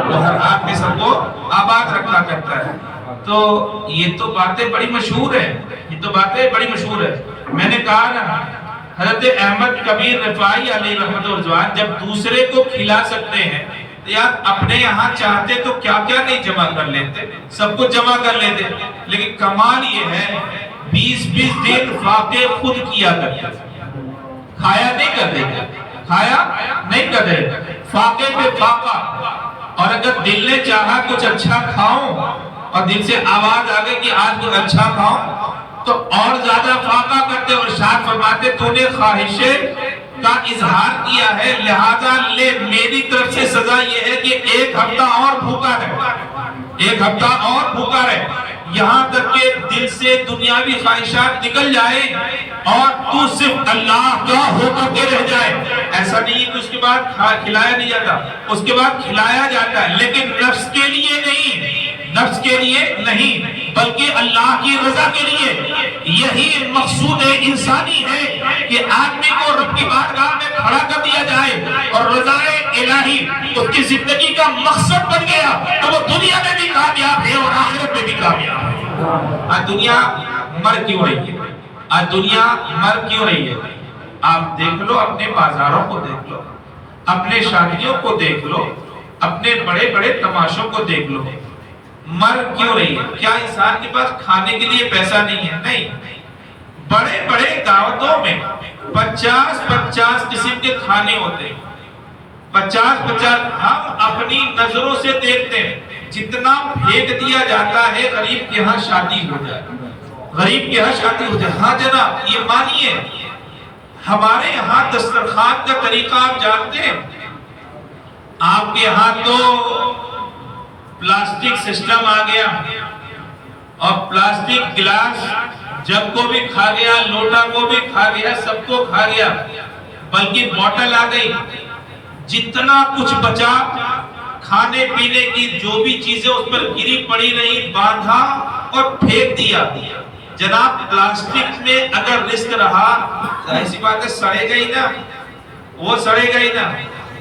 وہ ہر حال میں سب کو آباد رکھا کرتا ہے۔ تو یہ تو باتیں بڑی مشہور ہیں، یہ تو باتیں بڑی مشہور ہیں۔ میں نے کہا نا حضرت احمد کبیر رفاعی علیہ رحمت الرضوان جب دوسرے کو کھلا سکتے ہیں تو یار اپنے یہاں چاہتے تو کیا کیا نہیں جمع کر لیتے، سب کچھ جمع کر لیتے، لیکن کمال یہ ہے 20-20 دن فاقے خود کیا کرتے، کھایا نہیں کرتے، کھایا نہیں کرتے، فاقے پہ فاقہ۔ اور اگر دل نے چاہا کچھ اچھا کھاؤں اور دل سے آواز آ گئی کہ آج کچھ اچھا کھاؤں تو اور زیادہ فاقہ کرتے، اور ارشاد فرماتے تو نے خواہشے کا اظہار کیا ہے لہذا لے، میری طرف سے سزا یہ ہے کہ 1 ہفتہ اور بھوکا رہے، 1 ہفتہ اور بھوکا رہے، یہاں تک کہ دل سے دنیاوی خواہشات نکل جائے اور تو صرف اللہ کا ہو کر کے رہ جائے۔ ایسا نہیں کہ اس کے بعد کھلایا نہیں جاتا، اس کے بعد کھلایا جاتا ہے، لیکن نفس کے لیے نہیں، نفس کے لیے نہیں بلکہ اللہ کی رضا کے لیے۔ یہی مقصود انسانی ہے کہ آدمی کو رب کی بارگاہ میں کھڑا کر دیا جائے اور رضا الہی اس کی زندگی کا مقصد بن گیا تو وہ دنیا میں بھی کامیاب ہے اور آخرت میں بھی کامیاب ہے۔ آج دنیا مر کیوں رہی ہے؟ آج دنیا مر کیوں رہی ہے؟ آپ دیکھ لو، اپنے بازاروں کو دیکھ لو، اپنے شادیوں کو دیکھ لو، اپنے بڑے بڑے تماشوں کو دیکھ لو، مر کیوں رہی ہے؟ کیا انسان کے پاس کھانے کے لیے پیسہ نہیں ہے؟ نہیں، بڑے بڑے دعوتوں میں 50-50 قسم کے کھانے ہوتے ہیں، 50-50 ہم اپنی نظروں سے دیکھتے ہیں، جتنا پھینک دیا جاتا ہے غریب کے ہاں شادی ہو جائے، غریب کے ہاں شادی ہو جائے۔ ہاں جناب، یہ مانیے ہمارے یہاں دسترخوان کا طریقہ آپ جانتے ہیں؟ آپ کے ہاں تو پلاسٹک سسٹم آ گیا اور پلاسٹک گلاس جگ کو بھی کھا گیا، لوٹا کو بھی کھا گیا، سب کو کھا گیا، بلکہ بوٹل آ گئی، جتنا کچھ بچا کھانے پینے کی جو بھی چیزیں اس پر گری پڑی رہی باندھا اور پھینک دیا۔ جناب پلاسٹک میں اگر رزق رہا ظاہر سی بات ہے سڑے گا ہی نا، وہ سڑے گا ہی نا۔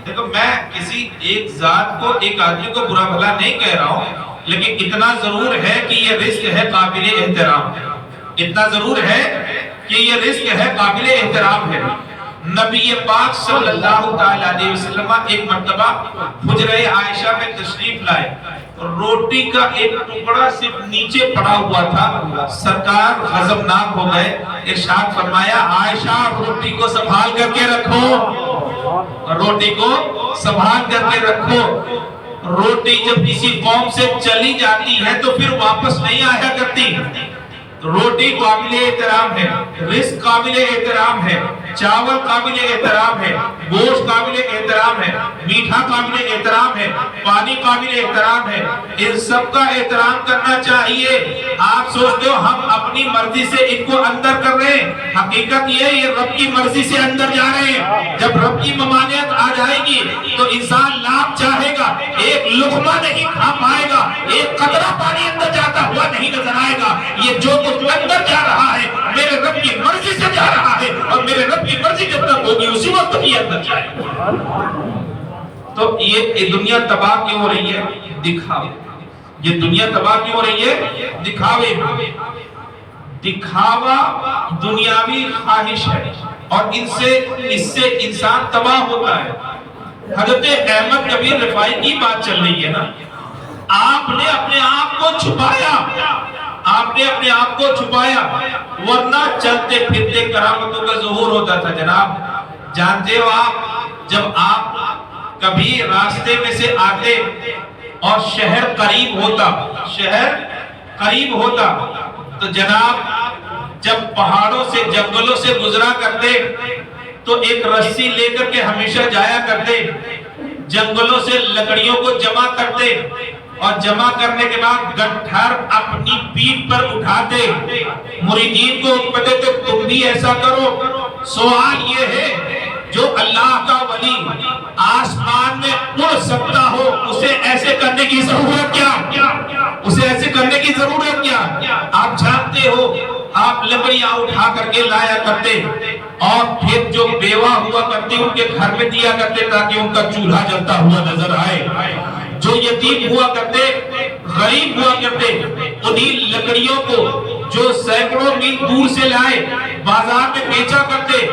دیکھو میں کسی ایک ذات کو، ایک آدمی کو برا بھلا نہیں کہہ رہا ہوں، لیکن اتنا ضرور ہے کہ یہ رزق ہے قابل احترام، اتنا ضرور ہے کہ یہ رزق ہے قابل احترام ہے۔ نبی پاک صلی اللہ تعالی علیہ وسلم ایک مرتبہ حجرہ عائشہ میں تشریف لائے، روٹی کا ایک ٹکڑا صرف نیچے پڑا ہوا تھا، سرکار غضبناک ہو گئے، ارشاد فرمایا عائشہ روٹی کو سنبھال کر کے رکھو، روٹی کو سنبھال کر کے رکھو۔ روٹی جب کسی قوم سے چلی جاتی ہے تو پھر واپس نہیں آیا کرتی۔ روٹی قابل احترام ہے، رزق قابل احترام ہے، چاول قابل احترام ہے، گوشت قابل احترام ہے، میٹھا قابل احترام ہے، پانی قابل احترام ہے، ان سب کا احترام کرنا چاہیے۔ آپ سوچتے ہو ہم اپنی مرضی سے ان کو اندر کر رہے ہیں، حقیقت یہ رب کی مرضی سے اندر جا رہے ہیں۔ جب رب کی ممانعت آ جائے گی تو انسان لابھ چاہے گا، ایک لقمہ نہیں کھا پائے گا، ایک قطرہ پانی اندر جاتا ہوا نہیں نظر آئے گا۔ یہ جو کچھ اندر جا رہا ہے میرے رب کی مرضی سے جا رہا ہے، اور میرے رب کی مرضی جب تک ہوگی اسی وقت یہ اندر جائے گا۔ تو یہ دنیا تباہ کیوں ہو رہی ہے؟ دکھاوے۔ یہ دنیا تباہ کیوں ہو رہی ہے؟ دکھاوے۔ دکھاوا دنیاوی خواہش ہے اور اس سے انسان تباہ ہوتا ہے۔ حضرت احمد کبیر رفاعی کی بات چل رہی ہے نا، آپ نے اپنے آپ کو چھپایا، آپ نے اپنے آپ کو چھپایا، ورنہ چلتے پھرتے کرامتوں کا ظہور ہوتا تھا۔ جناب جانتے ہو آپ، جب آپ کبھی راستے میں سے آتے اور شہر قریب ہوتا تو جناب جب پہاڑوں سے جنگلوں سے گزرا کرتے تو ایک رسی لے کر کے ہمیشہ جایا کرتے، جنگلوں سے لکڑیوں کو جمع کرتے اور جمع کرنے کے بعد گٹھر اپنی پیٹھ پر اٹھاتے، مریدین کو کہتے تھے تم بھی ایسا کرو۔ سوال یہ ہے جو اللہ کا ولی آسمان میں اڑ سکتا ہو اسے ایسے کرنے کی ضرورت کیا؟ اسے ایسے کرنے کی ضرورت کیا؟ آپ جانتے ہو آپ لکڑیاں اٹھا کر کے لایا کرتے اور پھر جو بیوہ ہوا کرتے ان کے گھر میں دیا کرتے تاکہ ان کا چولہا جلتا ہوا نظر آئے۔ جو یتیم ہوا کرتے، غریب ہوا کرتے، انہی لکڑیوں کو جو سینکڑوں میل دور سے لائے بازار میں بیچا کرتے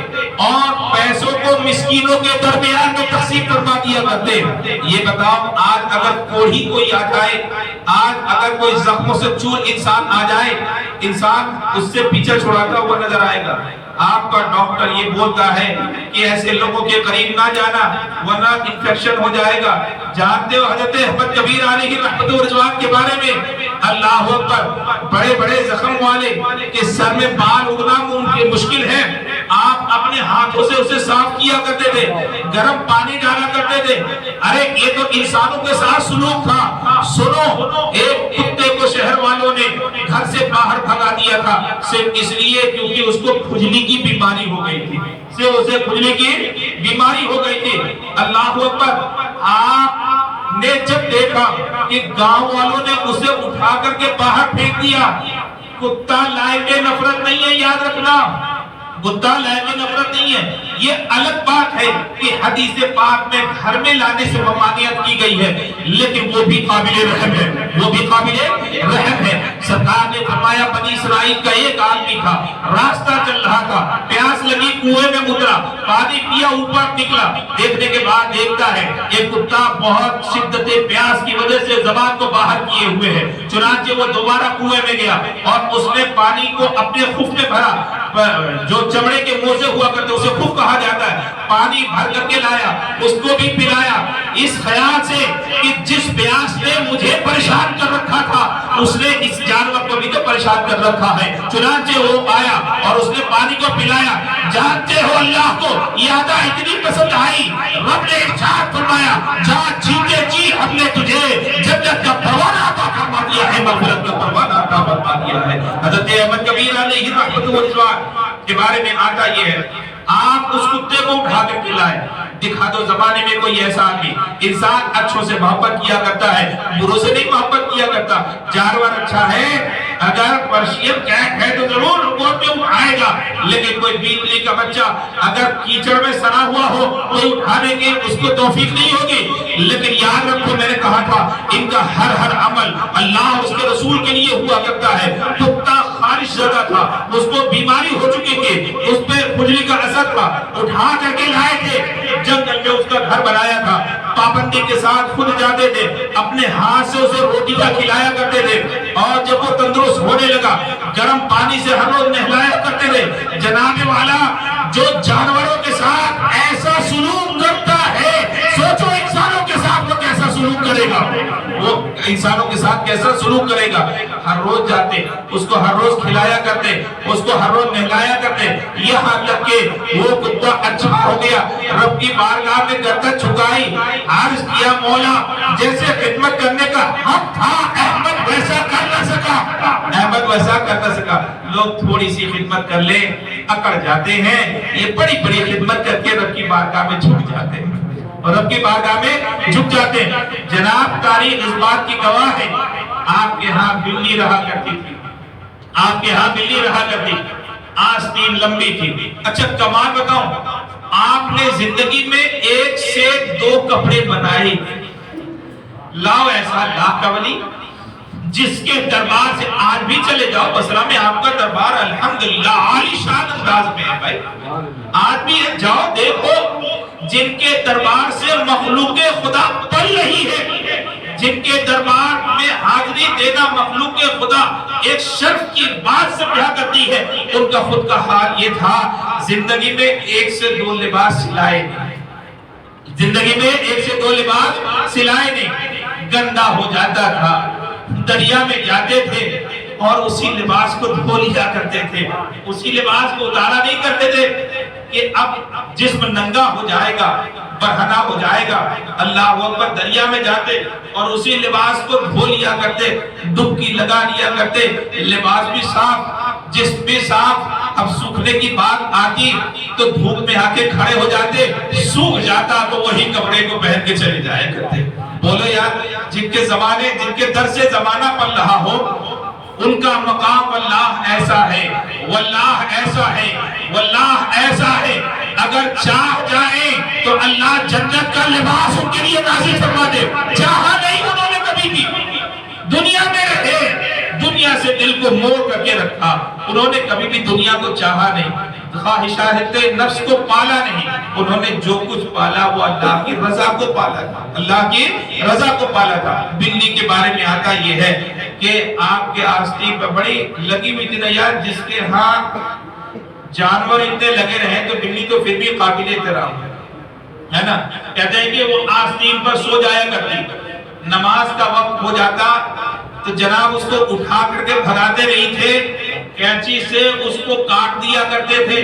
اور پیسوں کو مسکینوں کے درمیان میں تقسیم فرما دیا کرتے. یہ بتاؤ آج اگر کوئی آ جائے, آج اگر کوئی زخموں سے چور انسان آ جائے, انسان اس سے پیچھے چھڑاتا ہوا نظر آئے گا. آپ کا ڈاکٹر یہ بولتا ہے کہ ایسے لوگوں کے قریب نہ جانا ورنہ انفیکشن ہو جائے گا. جانتے ہو حضرت احمد کبیر علیہ رحمت و رضوان کے بارے میں, اللہ اکبر, بڑے بڑے زخم والے کہ سر میں بال اگنا ممکن مشکل ہے, آپ اپنے ہاتھوں سے اسے صاف کیا کرتے تھے, گرم پانی ڈالا کرتے تھے. ارے یہ تو انسانوں کے ساتھ سلوک تھا. سنو, ایک کتے کو شہر والوں نے گھر سے باہر بھگا دیا تھا صرف اس لیے کیونکہ اس کو کھجلی کی بیماری ہو گئی تھی, اسے کھجلی کی بیماری ہو گئی تھی. اللہ اکبر, آپ نے جب دیکھا کہ گاؤں والوں نے اسے اٹھا کر کے باہر پھینک دیا, کتا لائے کے نفرت نہیں ہے, یاد رکھنا, کتا لائے کے نفرت نہیں ہے. یہ الگ بات ہے کہ حدیث پاک میں گھر میں لانے سے ممانعت کی گئی ہے, لیکن وہ بھی قابل رحم ہے, وہ بھی قابل رحم ہے. سرکار نے فرمایا بنی اسرائیل کا ایک آدمی تھا, راستہ چل رہا تھا, پیاس لگی, کنویں میں اترا, پانی پیا, اوپر نکلا, دیکھنے کے بعد دیکھتا ہے ایک کتا بہت شدت پیاس کی وجہ سے زبان کو باہر کیے ہوئے ہے. چنانچہ وہ دوبارہ کنویں میں گیا اور اس نے پانی کو اپنے خف میں بھرا, جو چمڑے کے موزے ہوا کرتے اسے خف کہا جاتا ہے, پانی بھر کر کے لایا, اس کو بھی پلایا, اس خیال سے کہ جس پیاس نے مجھے پریشان کر رکھا تھا اس نے اس جانور کو بھی تو پریشان کر رکھا ہے. چنانچہ وہ آیا اور اس نے پانی کو پلایا. جانتے ہو اللہ کو یہ ادا اتنی پسند آئی, رب نے ارشاد فرمایا جا جیتے جی ہم نے تجھے جنت کا پروانہ عطا فرما دیا ہے, مغفرت کا پروانہ عطا فرما دیا ہے. حضرت احمد کبیر علیہ رحمت و رضوان کے بارے میں آتا یہ ہے, آپ اس کتے کو اٹھا کر کے لائے. دکھا دو زمانے میں کوئی ایسا آدمی, انسان اچھوں سے محبت کیا کرتا ہے, بروں سے نہیں محبت کیا کرتا. جانور اچھا ہے, اگر پرشین کیٹ ہے تو ضرور وہ پہ اٹھائے گا, لیکن کوئی بلی کا بچہ اگر کیچڑ میں سنا ہوا ہو تو اٹھانے کی اس کو توفیق نہیں ہوگی. لیکن یاد رکھو میں نے کہا تھا ان کا ہر عمل اللہ اور اس کے رسول کے لیے ہوا کرتا ہے. کتا خارش زدہ تھا, اس کو بیماری ہو چکی تھی, اس پہ کھجلی کا اثر تھا, اٹھا کر کے لائے تھے, جنگل میں اس کا گھر بنایا تھا, پابندی کے ساتھ خود جاتے تھے, اپنے ہاتھ سے اسے روٹی کا کھلایا کرتے تھے, اور جب وہ تندرست ہونے لگا گرم پانی سے ہر روز نہلایا کرتے تھے. جناب والا جو جانوروں کے ساتھ ایسا سلوک کرتا ہے, سوچو انسانوں کے ساتھ وہ کیسا سلوک کرے گا, وہ انسانوں کے ساتھ کیسا سلوک کرے گا. ہر روز جاتے, اس کو ہر روز کھلایا کرتے, اس کو ہر روز نہلایا کرتے, یہاں تک کہ وہ کتا اچھا ہو گیا. رب کی بارگاہ میں گردن جھکائی, عرض کیا مولا جیسے خدمت کرنے کا حق تھا احمد ویسا کر نہ سکا, احمد ویسا کر نہ سکا. لوگ تھوڑی سی خدمت کر لیں اکڑ جاتے ہیں, یہ بڑی بڑی خدمت کر کے رب کی بارگاہ میں جھک جاتے ہیں, اور رب کی بارگاہ میں جھک جاتے ہیں. جناب تاریخ اس بات کی گواہ ہے, آپ کے ہاں بلی رہا کرتی تھی, آپ کے ہاں بلی رہا کرتی, آستین لمبی تھی. اچھا کمال بتاؤں, آپ نے زندگی میں 1 سے 2 کپڑے بنائے. لاؤ ایسا اللہ کا ولی جس کے دربار سے آج بھی چلے جاؤ, بصرہ میں آپ کا دربار الحمدللہ عالی شان انداز میں ہے بھائی, آج بھی جاؤ دیکھو جن کے دربار سے مخلوق خدا پل رہی ہے, جن کے دربار میں حاضری دینا مخلوق خدا ایک شرف کی بات سمجھا کرتی ہے, ان کا خود کا حال یہ تھا زندگی میں 1 سے 2 لباس سلائے نہیں, زندگی میں 1 سے 2 لباس سلائے نہیں. گندا ہو جاتا تھا, دریا میں جاتے تھے اور اسی لباس کو دھو لیا کرتے تھے, اسی لباس کو اتارا نہیں کرتے تھے کہ اب جسم ننگا ہو جائے گا, برہنہ ہو جائے گا. اللہ اکبر, دریا میں جاتے اور اسی لباس کو دھو لیا کرتے, ڈبکی لگا لیا کرتے, لباس بھی صاف, جسم بھی صاف. اب سوکھنے کی بات آتی تو دھوپ میں آ کے کھڑے ہو جاتے, سوکھ جاتا تو وہی کپڑے کو پہن کے چلے جایا کرتے. بولو یار, جن کے زمانے, جن کے در سے زمانہ پل رہا ہو, ان کا مقام واللہ ایسا ہے, واللہ ایسا ہے, واللہ ایسا ہے. اگر چاہ جائیں تو اللہ جنت کا لباس ان کے لیے نازل فرما دے. چاہا نہیں انہوں نے کبھی بھی, دنیا میں رہے, دنیا سے دل دل کو موڑ کر کے رکھا. انہوں نے کبھی بھی دنیا کو چاہا نہیں, خواہشات نفس کو پالا نہیں. انہوں نے جو کچھ پالا وہ اللہ کی رضا کو پالا تھا, اللہ کی رضا کو پالا تھا. بلی کے بارے میں آتا یہ ہے کہ آپ کے آستین پر بڑی لگی ہوئی تھی نا یار, جس کے ہاں جانور اتنے لگے رہے تو بلی تو پھر بھی قابل احترام ہے نا. کہتے ہیں کہ وہ آستین پر سو جایا کرتی, نماز کا وقت ہو جاتا تو جناب اس کو اٹھا کر کے بھگاتے نہیں تھے, کینچی سے اس کو کاٹ دیا کرتے تھے.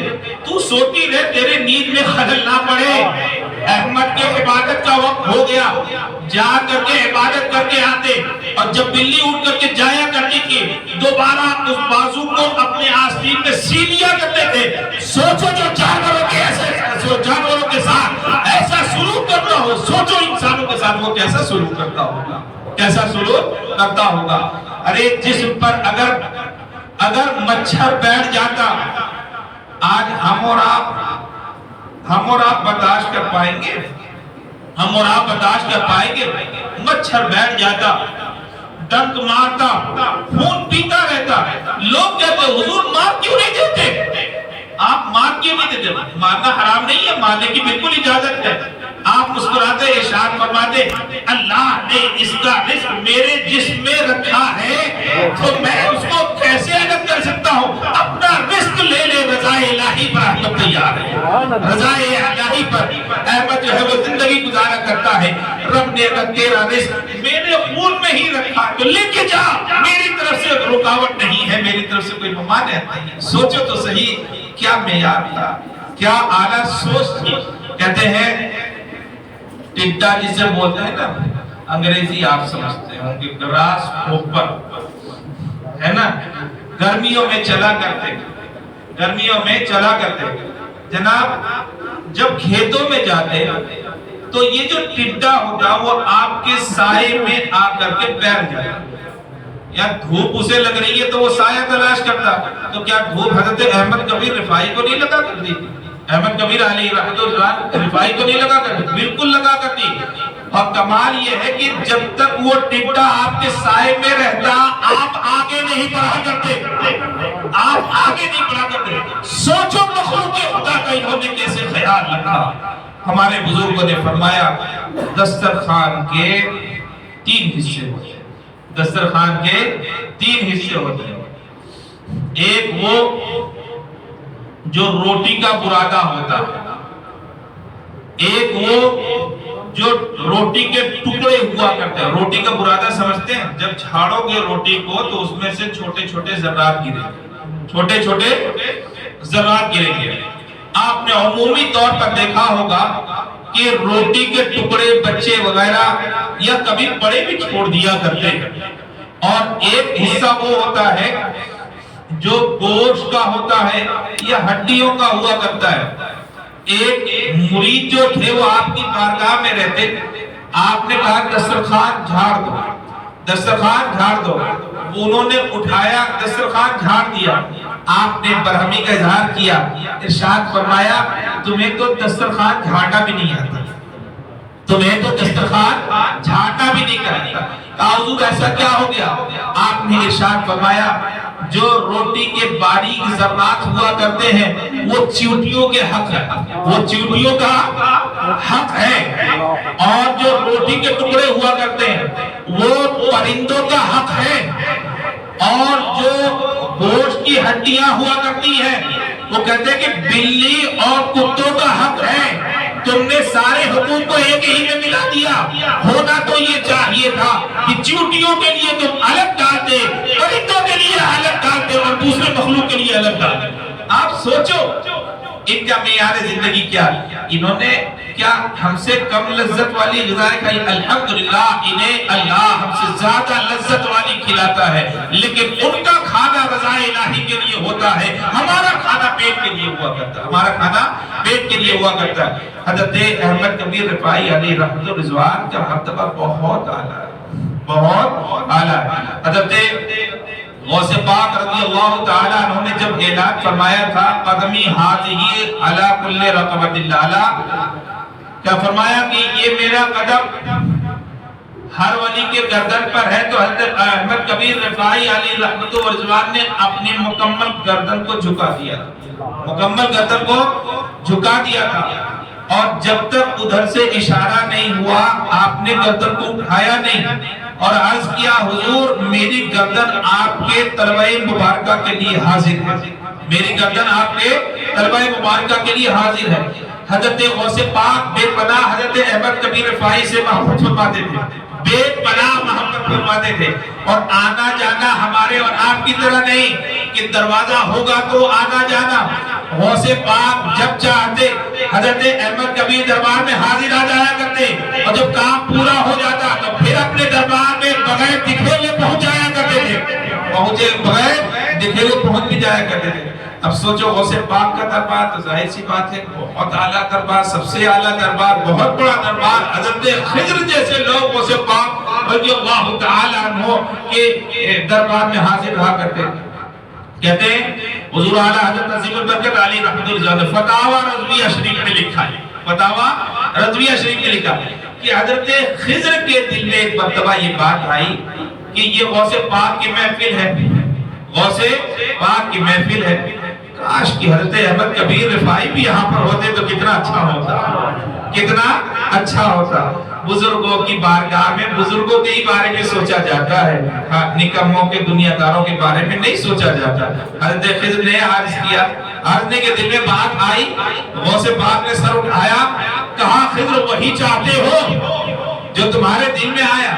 تو سوتی رہے, تیرے نیند میں خلل نہ پڑے. احمد کے عبادت کا وقت ہو گیا, جا کر کے عبادت کر کے آتے, اور جب بلی اٹھ کر کے جایا کرتی تھی دوبارہ اس بازو کو اپنے آستین میں سی لیا کرتے تھے. سوچو جو جانوروں کے ساتھ ایسا سلوک کرتا ہو, سوچو انسانوں کے ساتھ وہ کیسا سلوک کرتا ہوگا, کیسا سلوک کرتا ہوگا. ارے جسم پر اگر مچھر بیٹھ جاتا, آج ہم اور آپ برداشت کر پائیں گے؟ ہم اور آپ برداشت کر پائیں گے؟ مچھر بیٹھ جاتا, ڈنک مارتا, خون پیتا رہتا. لوگ کہتے حضور مار کیوں نہیں دیتے؟ آپ مار کیوں نہیں دیتے؟ مارنا حرام نہیں ہے, مارنے کی بالکل اجازت ہے. آپ مسکراتے ارشاد فرماتے اللہ نے اس کا رزق میرے جسم میں رکھا ہے تو میں اس کو کیسے الگ کر سکتا ہوں؟ اپنا رزق لے لے, رضا الہی پر ہم تیار ہیں. رضا الہی پر احمد جو ہے وہ زندگی گزارا کرتا ہے. رب نے اگر تیرا رزق میرے خون میں ہی رکھا تو لے کے جا, میری طرف سے رکاوٹ نہیں ہے, میری طرف سے کوئی ممانعت نہیں ہے. سوچو تو صحیح کیا معیار تھا, کیا اعلیٰ سوچ تھی. کہتے ہیں ٹڈا جسے بولتے ہیں نا, انگریزی آپ سمجھتے ہوں کہ گراس ہوپر ہے نا, گرمیوں میں چلا کرتے. جناب جب کھیتوں میں جاتے تو یہ جو ٹڈا ہوتا وہ آپ کے سائے میں آ کر کے بیٹھ جاتا. یا دھوپ اسے لگ رہی ہے تو وہ سایہ تلاش کرتا, تو کیا دھوپ حضرت احمد کبیر رفاعی کو نہیں لگا کرتی تھی؟ احمد کبیر علیہ رحمۃ اللہ رفاعی کو نہیں لگا کرتی, بالکل لگا کرتی. اور کمال یہ ہے کہ جب تک وہ ٹڈا آپ کے سائے میں رہتا آپ آگے نہیں بڑھا کرتے. سوچو مخلوق خدا کا انہوں نے کیسے خیال رکھا. ہمارے بزرگوں نے فرمایا دسترخوان کے 3 حصے ہوتے ہیں. دسترخوان کے 3 حصے ہوتے ہیں. ایک وہ جو روٹی کا برادہ ہوتا ہے, ایک وہ جو روٹی کے ٹکڑے ہوا کرتے ہیں. روٹی کا برادہ سمجھتے ہیں, جب چھاڑو گے روٹی کو تو اس میں سے چھوٹے چھوٹے ذرات گریں گے. آپ نے عمومی طور پر دیکھا ہوگا کہ روٹی کے ٹکڑے بچے وغیرہ یا کبھی بڑے بھی چھوڑ دیا کرتے ہیں. اور ایک حصہ وہ ہوتا ہے جو گوشت کا ہوتا ہے یا ہڈیوں کا ہوا کرتا ہے. ایک مرید جو تھے وہ آپ کی بارگاہ میں رہتے, آپ نے کہا دسترخوان جھاڑ دو. انہوں نے اٹھایا, دسترخوان جھاڑ دیا. آپ نے برہمی کا اظہار کیا, ارشاد فرمایا تمہیں تو دسترخوان جھاڑنا بھی نہیں آتا, تمہیں تو دسترخوان جھاڑنا بھی نہیں آتا. حضور ایسا کیا ہو گیا؟ آپ نے ارشاد فرمایا جو روٹی کے باریک ذرات ہوا کرتے ہیں وہ چیونٹیوں کے حق ہے, وہ چیونٹیوں کا حق ہے. اور جو روٹی کے ٹکڑے ہوا کرتے ہیں وہ پرندوں کا حق ہے. اور جو گوشت کی ہڈیاں ہوا کرتی ہیں وہ کہتے ہیں کہ بلی اور کتوں کا حق ہے. تم نے سارے حقوق کو ایک ہی میں ملا دیا. ہونا تو یہ چاہیے تھا کہ چیونٹیوں کے لیے تم الگ ڈالتے, پرندوں کے لیے الگ ڈالتے اور دوسرے مخلوق کے لیے الگ ڈالتے. آپ سوچو ان کا معیار زندگی کیا. انہوں نے کیا ہم سے کم لذت والی غذائیں کھائی؟ الحمدللہ انہیں اللہ ہم سے زیادہ لذت والی کھلاتا ہے, لیکن ان کا کھانا رضا الہی کے لیے ہوتا ہے, ہمارا کھانا پیٹ کے لیے ہوا کرتا ہے. حضرت احمد کبیر رفاعی علیہ رحمۃ الرضوان کا مرتبہ بہت اعلیٰ ہے. حضرت غوث پاک رضی اللہ تعالیٰ عنہ نے جب اعلان فرمایا تھا قدمی ہاتھی علی کل رقبۃ اللہ, کیا فرمایا کہ یہ میرا قدم ہر ولی کے گردن پر ہے تو حضرت احمد کبیر رفاعی علی رحمت و رضوان نے اپنی مکمل گردن کو جھکا دیا، مکمل گردن کو جھکا دیا تھا، اور جب تک ادھر سے اشارہ نہیں ہوا آپ نے گردن کو اٹھایا نہیں اور عرض کیا حضور میری گردن آپ کے تلوہ مبارکہ کے لیے حاضر ہے، میری گردن آپ کے تلوہ مبارکہ کے لیے حاضر ہے۔ حضرت غوث پاک بے پناہ حضرت احمد کبیر رفاعی سے محبت فرماتے تھے، بے پناہ محبت فرماتے تھے، اور آنا جانا ہمارے اور آپ کی طرح نہیں کہ دروازہ ہوگا تو آنا جانا۔ غوث پاک جب چاہتے حضرت احمد کبیر دربار میں حاضر آ جایا کرتے، اور جب کام پورا ہو جاتا تو پھر اپنے دربار میں بغیر دکھے ہوئے پہنچ جایا کرتے تھے، پہنچے بغیر دکھے ہوئے پہنچ بھی جایا کرتے تھے۔ اب سوچو غوث پاک کا دربار تو ظاہر سی بات ہے بہت اعلیٰ دربار، سب سے اعلیٰ دربار، بہت بڑا دربار، حضرت خضر جیسے لوگ غوث پاک رضی اللہ تعالیٰ عنہ کے دربار میں حاضر رہا کرتے تھے۔ کہتے ہیں حضور اعلیٰ حضرت نظیم البرکت علی رحمۃ اللہ نے فتاوی رضویہ شریف میں لکھا ہے، فتاوی رضویہ شریف میں لکھا کہ حضرت خضر کے دل میں ایک مرتبہ یہ بات آئی کہ یہ غوث پاک کی محفل ہے، غوث پاک کی محفل ہے، کاش کہ حضرت احمد کبیر رفاعی بھی یہاں پر ہوتے تو کتنا اچھا ہوتا، کتنا اچھا ہوتا۔ بزرگوں کی بارگاہ میں بزرگوں کے ہی بارے میں سوچا جاتا ہے، نکموں کے دنیا داروں کے بارے میں نہیں سوچا جاتا۔ حضرت خضر نے عرض کیا، عرضنے کے دل میں بات آئی، غوث پاک نے سر اٹھایا، کہا خضر وہی چاہتے ہو جو تمہارے دل میں آیا؟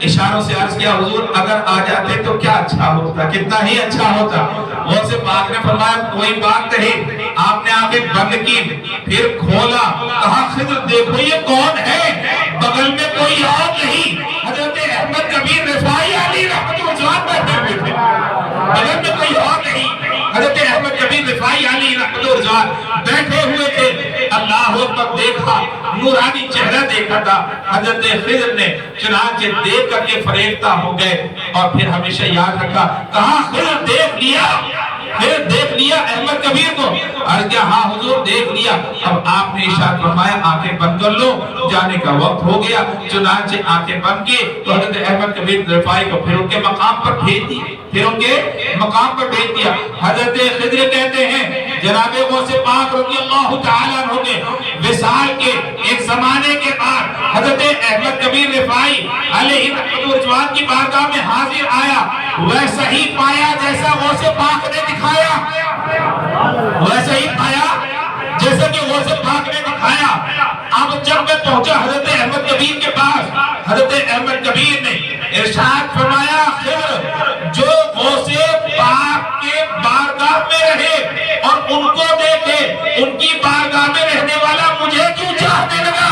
اشاروں سے عرض کیا حضور اگر آ جاتے تو کیا اچھا ہوتا، کتنا ہی اچھا ہوتا۔ غوث پاک نے فرمایا کوئی بات نہیں۔ آپ نے آنکھیں بند کی، پھر کھولا، کہا خضر دیکھو یہ کون ہے؟ بغل میں کوئی اور نہیں، حضرت احمد کبیر رفاعی علی رحمۃ اللہ بیٹھے ہوئے تھے، بغل میں کوئی اور نہیں، حضرت احمد کبیر رفاعی علی رحمۃ اللہ بیٹھے ہوئے تھے۔ اللہ اکبر، دیکھا نورانی چہرہ دیکھا تھا حضرت خضر نے، چنانچہ دیکھ کر کے فریفتہ ہو گئے، اور پھر ہمیشہ یاد رکھا، کہا خضر دیکھ لیا، پھر دیکھ لیا احمد کبیر کو؟ عرض کیا ہاں حضور دیکھ لیا۔ اب آپ نے ارشاد فرمایا آنکھیں بند کر لو، جانے کا وقت ہو گیا۔ چنانچہ آنکھیں بند کی تو حضرت احمد کبیر رفاعی کو پھر ان کے مقام پر بھیج دیا، پھر ان کے مقام پر بھیج دیا۔ حضرت خضر کہتے ہیں جناب غوث پاک رضی اللہ تعالیٰ عنہ کے وصال کے ایک زمانے کے بعد حضرت احمد کبیر رفاعی علیہ رضوان کی بارگاہ میں حاضر آیا، ویسا ہی پایا جیسا غوث پاک نے دکھایا، ویسا ہی پایا جیسا کہ غوث پاک نے دکھایا۔ اب جب میں پہنچا حضرت احمد کبیر کے پاس، حضرت احمد کبیر نے ارشاد فرمایا خضر جو غوث پاک کے بارگاہ میں رہے اور ان کو دیکھے، ان کی بارگاہ میں رہنے والا مجھے کیوں چاہنے لگا،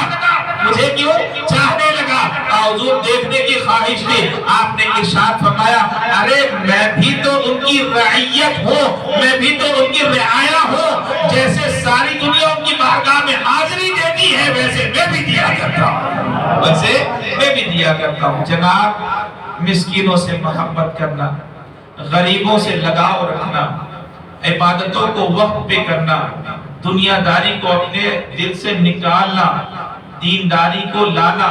مجھے کیوں چاہنے لگا؟ حضور دیکھنے کی خواہش تھی۔ آپ نے ارشاد فرمایا ارے میں بھی تو ان کی رعیت ہوں، میں بھی تو ان کی رعایا ہوں، جیسے ساری دنیا ان کی بارگاہ میں حاضری دیتی ہے ویسے میں بھی دیا کرتا ہوں، ویسے میں بھی دیا کرتا ہوں۔ جناب مسکینوں سے محبت کرنا، غریبوں سے لگاؤ رکھنا، عبادتوں کو وقت پہ کرنا، دنیا داری کو اپنے دل سے نکالنا، دینداری کو لانا،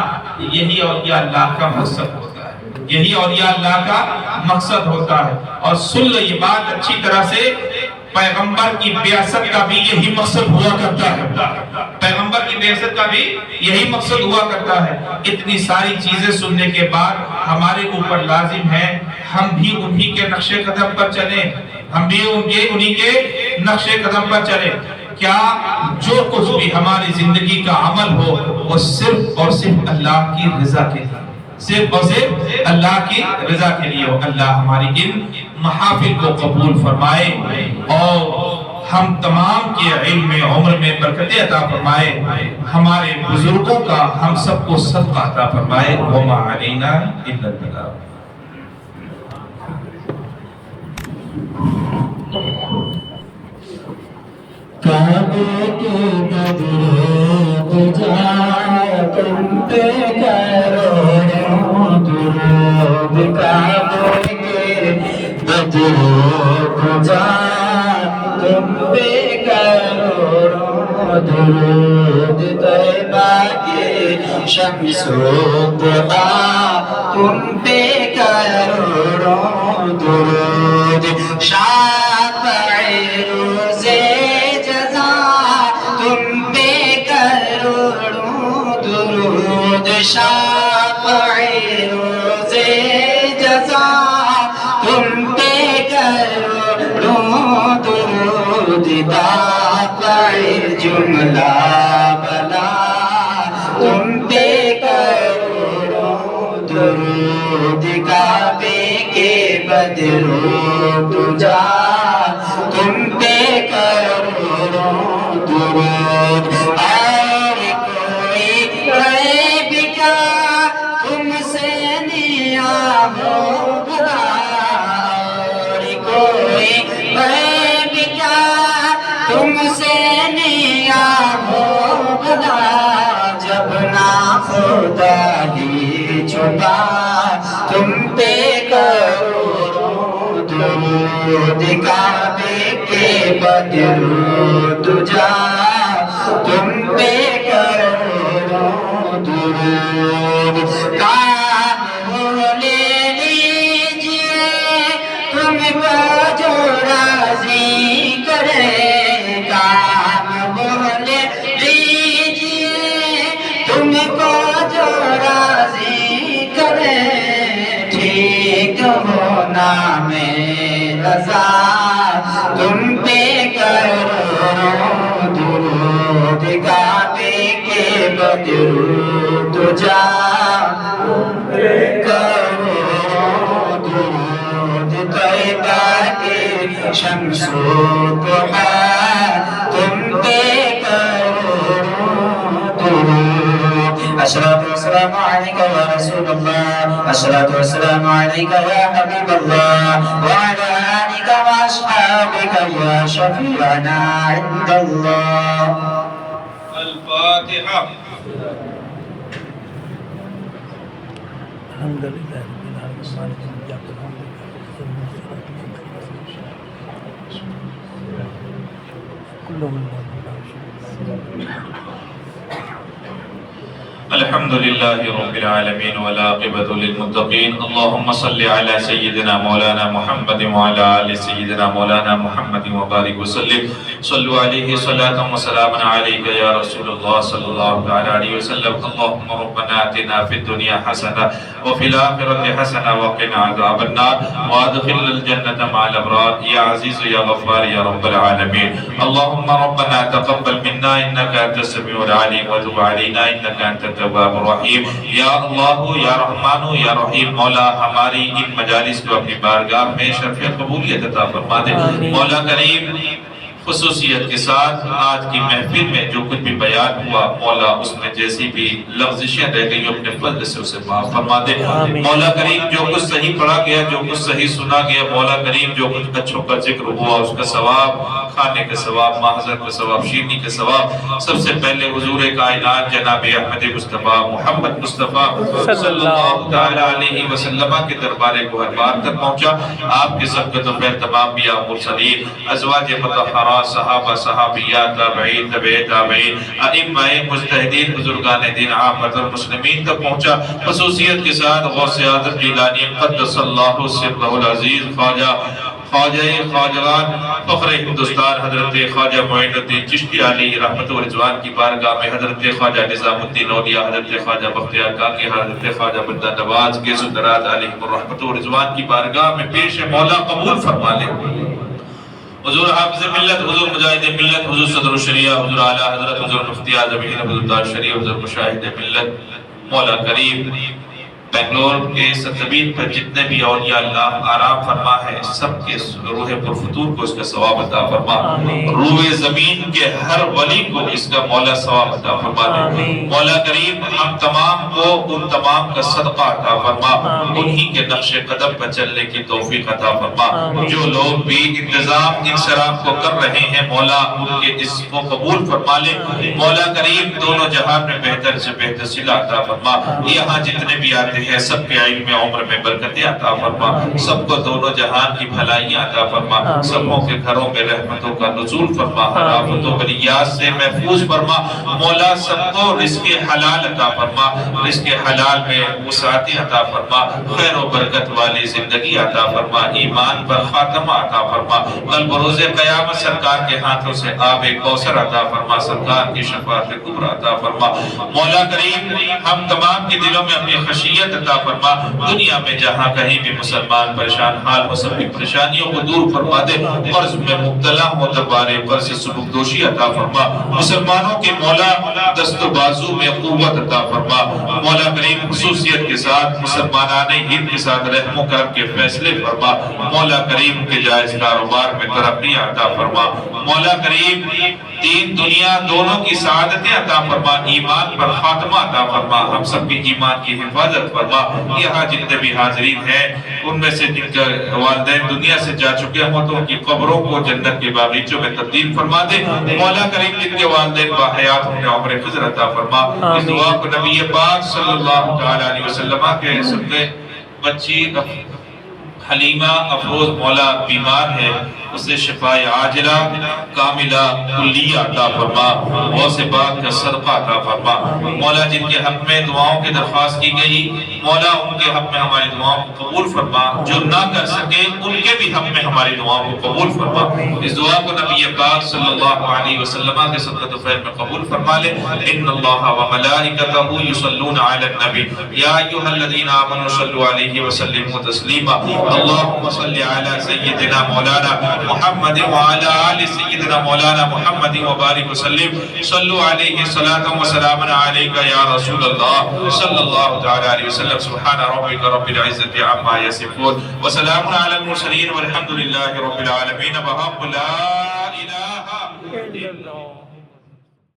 یہی اولیاء اللہ کا مقصد ہوتا ہے، یہی اولیاء اللہ کا مقصد ہوتا ہے۔ اور سن لو یہ بات اچھی طرح سے، پیغمبر کی بیعت کا بھی یہی مقصد ہوا کرتا ہے، پیغمبر کی بیعت کا بھی یہی مقصد ہوا کرتا ہے۔ اتنی ساری چیزیں سننے کے بعد ہمارے اوپر لازم ہے ہم بھی انہی کے نقش قدم پر چلیں، ہم بھی انہی کے نقش قدم پر چلیں۔ کیا جو کچھ بھی ہماری زندگی کا عمل ہو وہ صرف اور صرف اللہ کی رضا کے لیے، صرف اور صرف اللہ کی رضا کے لیے ہو۔ اللہ ہماری ان محافل کو قبول فرمائے اور ہم تمام کے علم میں عمر میں برکت عطا فرمائے، ہمارے بزرگوں کا ہم سب کو صدقہ عطا فرمائے۔ وما علینا الا البلاغ۔ کعبے کے درود جا تم پہ کروڑوں درود، کعبے کے درود جا تم پہ کروڑوں درود، طیبہ کے شمس الضحا تم پہ کروڑوں درود شافع روز جزا تم پہ کروڑوں درود شافع روز جزا تم پہ کروڑوں درود دافع جملہ بلا تم پہ کروڑوں درود کعبے کے بدرو تجا تم پہ کروڑوں درود اور کوئی غیب کیا تم سے نیام ہوگا اور کوئی غیب کیا تم سے نیام ہوگا جب نا خدا ہی چھپا تم پہ کروڑوں درود کعبے کے بدرو تجا تم پہ کروڑوں درود کام لے لیجیے تم کو جو راضی کرے کام لے لیجیے تم کو جو راضی کرے ٹھیک ہونا میں رضا تم پہ کروڑوں درود کعبے کے بدرو تجا تم پہ کروڑوں درود طیبہ کے شمس الضحا تم پہ کروڑوں درود الصلاة والسلام عليك يا رسول الله الصلاة والسلام عليك يا حبيب الله وعلى آلك وأصحابك يا شفيعنا عند الله الفاتحة الحمد لله رب العالمين إياك نعبد كل من الحمد لله رب العالمين والعاقبة للمتقين اللهم صل على سيدنا مولانا محمد وعلى آل سيدنا مولانا محمد وبارك وسلم صلوا عليه صلاة وسلاما عليك يا رسول الله صلى الله عليه وسلم اللهم ربنا آتنا في الدنيا حسنة وفي الآخرة حسنة وقنا عذاب النار وادخلنا الجنة مع الأبرار يا عزيز يا غفار يا رب العالمين اللهم ربنا تقبل منا إنك أنت السميع العليم وتب علينا إنك أنت التواب الرحیم یا اللہ یا رحمان یا رحیم مولا ہماری ان مجالس کو اپنی بارگاہ میں شرف قبولیت عطا فرما دے مولا کریم خصوصیت کے ساتھ آج کی محفل میں جو کچھ بھی بیان ہوا مولا اس میں جیسی بھی لفظشیں رہ گئی اپنے فضل سے اسے معاف فرما دے مولا کریم جو کچھ صحیح پڑھا گیا جو کچھ صحیح سنا گیا مولا کریم جو کچھ اچھوں کا ذکر ہوا اس کا ثواب کھانے کے ثواب محضر کا ثواب شیرنی کے ثواب سب سے پہلے حضور کائنات جناب احمد مصطفیٰ محمد مصطفیٰ صلی اللہ تعالی علیہ وسلم کے دربار گوہربار تک پہنچا آپ کے سبقت و خیر تمام انبیاء مرسلین ازواج مطہرات صحابہ صحابیات تابعین تبع تابعین ائمہ مجتہدین بزرگان دین عامت المسلمین تک پہنچا خصوصیت کے ساتھ غوث اعظم جیلانی قدس اللہ سرہ العزیز خواجہ خواجگان فخر ہندوستان حضرت خواجہ معین الدین چشتی علیہ رحمت و رضوان کی بارگاہ میں حضرت خواجہ نظام الدین اولیاء حضرت خواجہ بختیار کاکی حضرت خواجہ بندہ نواز کے سندرات علیہ رحمت و رضوان کی بارگاہ میں پیش مولا قبول فرما لے حضور حافظ ملت حضور مجاہد ملت حضور صدر الشریعہ حضور اعلیٰ حضرت حضور مفتی اعظم حضور تاج شریف حضور مشاہد ملت مولا کریم بنگلور کے ستبین پر جتنے بھی اولیاء اللہ آرام فرما ہے سب کے روح پرفتور کو اس کا ثواب عطا فرما روح زمین کے ہر ولی کو اس کا مولا ثواب عطا فرما دے مولا کریم ہم تمام کو ان تمام کا صدقہ عطا فرما انہی کے نقش قدم پر چلنے کی توفیق عطا فرما جو لوگ بھی انتظام انصراف کو کر رہے ہیں مولا ان کے اس کو قبول فرما لے مولا کریم دونوں جہان میں بہتر سے بہتر صلہ عطا فرما یہاں جتنے بھی آتے رہتے ہیں سب کے علم میں عمر میں برکتیں عطا فرما، سب کو دونوں جہان کی بھلائیاں عطا فرما، سبوں کے گھروں میں رحمتوں کا نزول فرما، آفات و بلیات سے محفوظ فرما، مولا سب کو رزق حلال عطا فرما، رزق حلال میں وسعتیں عطا فرما، خیر و برکت والی زندگی عطا فرما، ایمان پر خاتمہ عطا فرما، کل بروز قیامت سرکار کے ہاتھوں سے آب کوثر عطا فرما، سرکار کی شفاعت کبریٰ عطا فرما۔ مولا کریم ہم تمام کے دلوں میں اپنی خشیت عطا فرما، دنیا میں جہاں کہیں بھی مسلمان پریشان حال ہو، سب کی پریشانیوں کو دور فرما دے، قرض میں مبتلا ہو دربارے قرض سلوک دوشی عطا فرما، مسلمانوں کے مولا دست و بازو میں قوت عطا فرما، مولا کریم خصوصیت کے ساتھ مسلمانان ہند کے ساتھ رحم و کرم کے فیصلے فرما، مولا کریم کے جائز کاروبار میں ترقی عطا فرما، مولا کریم دین دنیا دونوں کی سعادتیں عطا فرما، ایمان پر خاتمہ عطا فرما، ہم سب کے ایمان کی حفاظت فرما۔ یہاں جتنے بھی حاضرین ہیں ان میں سے جن کے والدین دنیا سے جا چکے ہوں تو ان کی قبروں کو جنت کے باغیچوں میں تبدیل فرما دے، مولا کریم جن کے والدین باحیات انہیں عمر خضر عطا فرما۔ اس دعا کو نبی پاک صلی اللہ علیہ وسلم کے سب بچی حلیمہ افروز مولا بیمار ہے، اسے شفاء عاجلہ کاملہ کلیہ عطا فرما، غوث پاک کا صدقہ عطا فرما۔ مولا جن کے حق میں دعاؤں کی درخواست کی گئی، مولا ان کے حق میں ہماری دعاؤں کو قبول فرما، جو نہ کر سکے ان کے بھی حق میں ہماری دعاؤں کو قبول فرما۔ اس دعا کو نبی پاک صلی اللہ علیہ وسلم کے صدقۃ خیر میں قبول فرما لے۔ ان اللہ و ملائکتہ یصلون علی النبی یا ایھا الذین آمنوا صلوا علیہ وسلموا تسلیما۔ اللہم صل علی سیدنا مولانا محمد وعلى آل سيدنا مولانا محمد وبارك وسلم صلوا عليه صلاة وسلام عليك يا رسول الله صلى الله تعالى عليه وسلم۔ سبحان ربك رب العزة عما يصفون وسلام على المرسلين والحمد لله رب العالمين۔ بحق لا إله إلا الله۔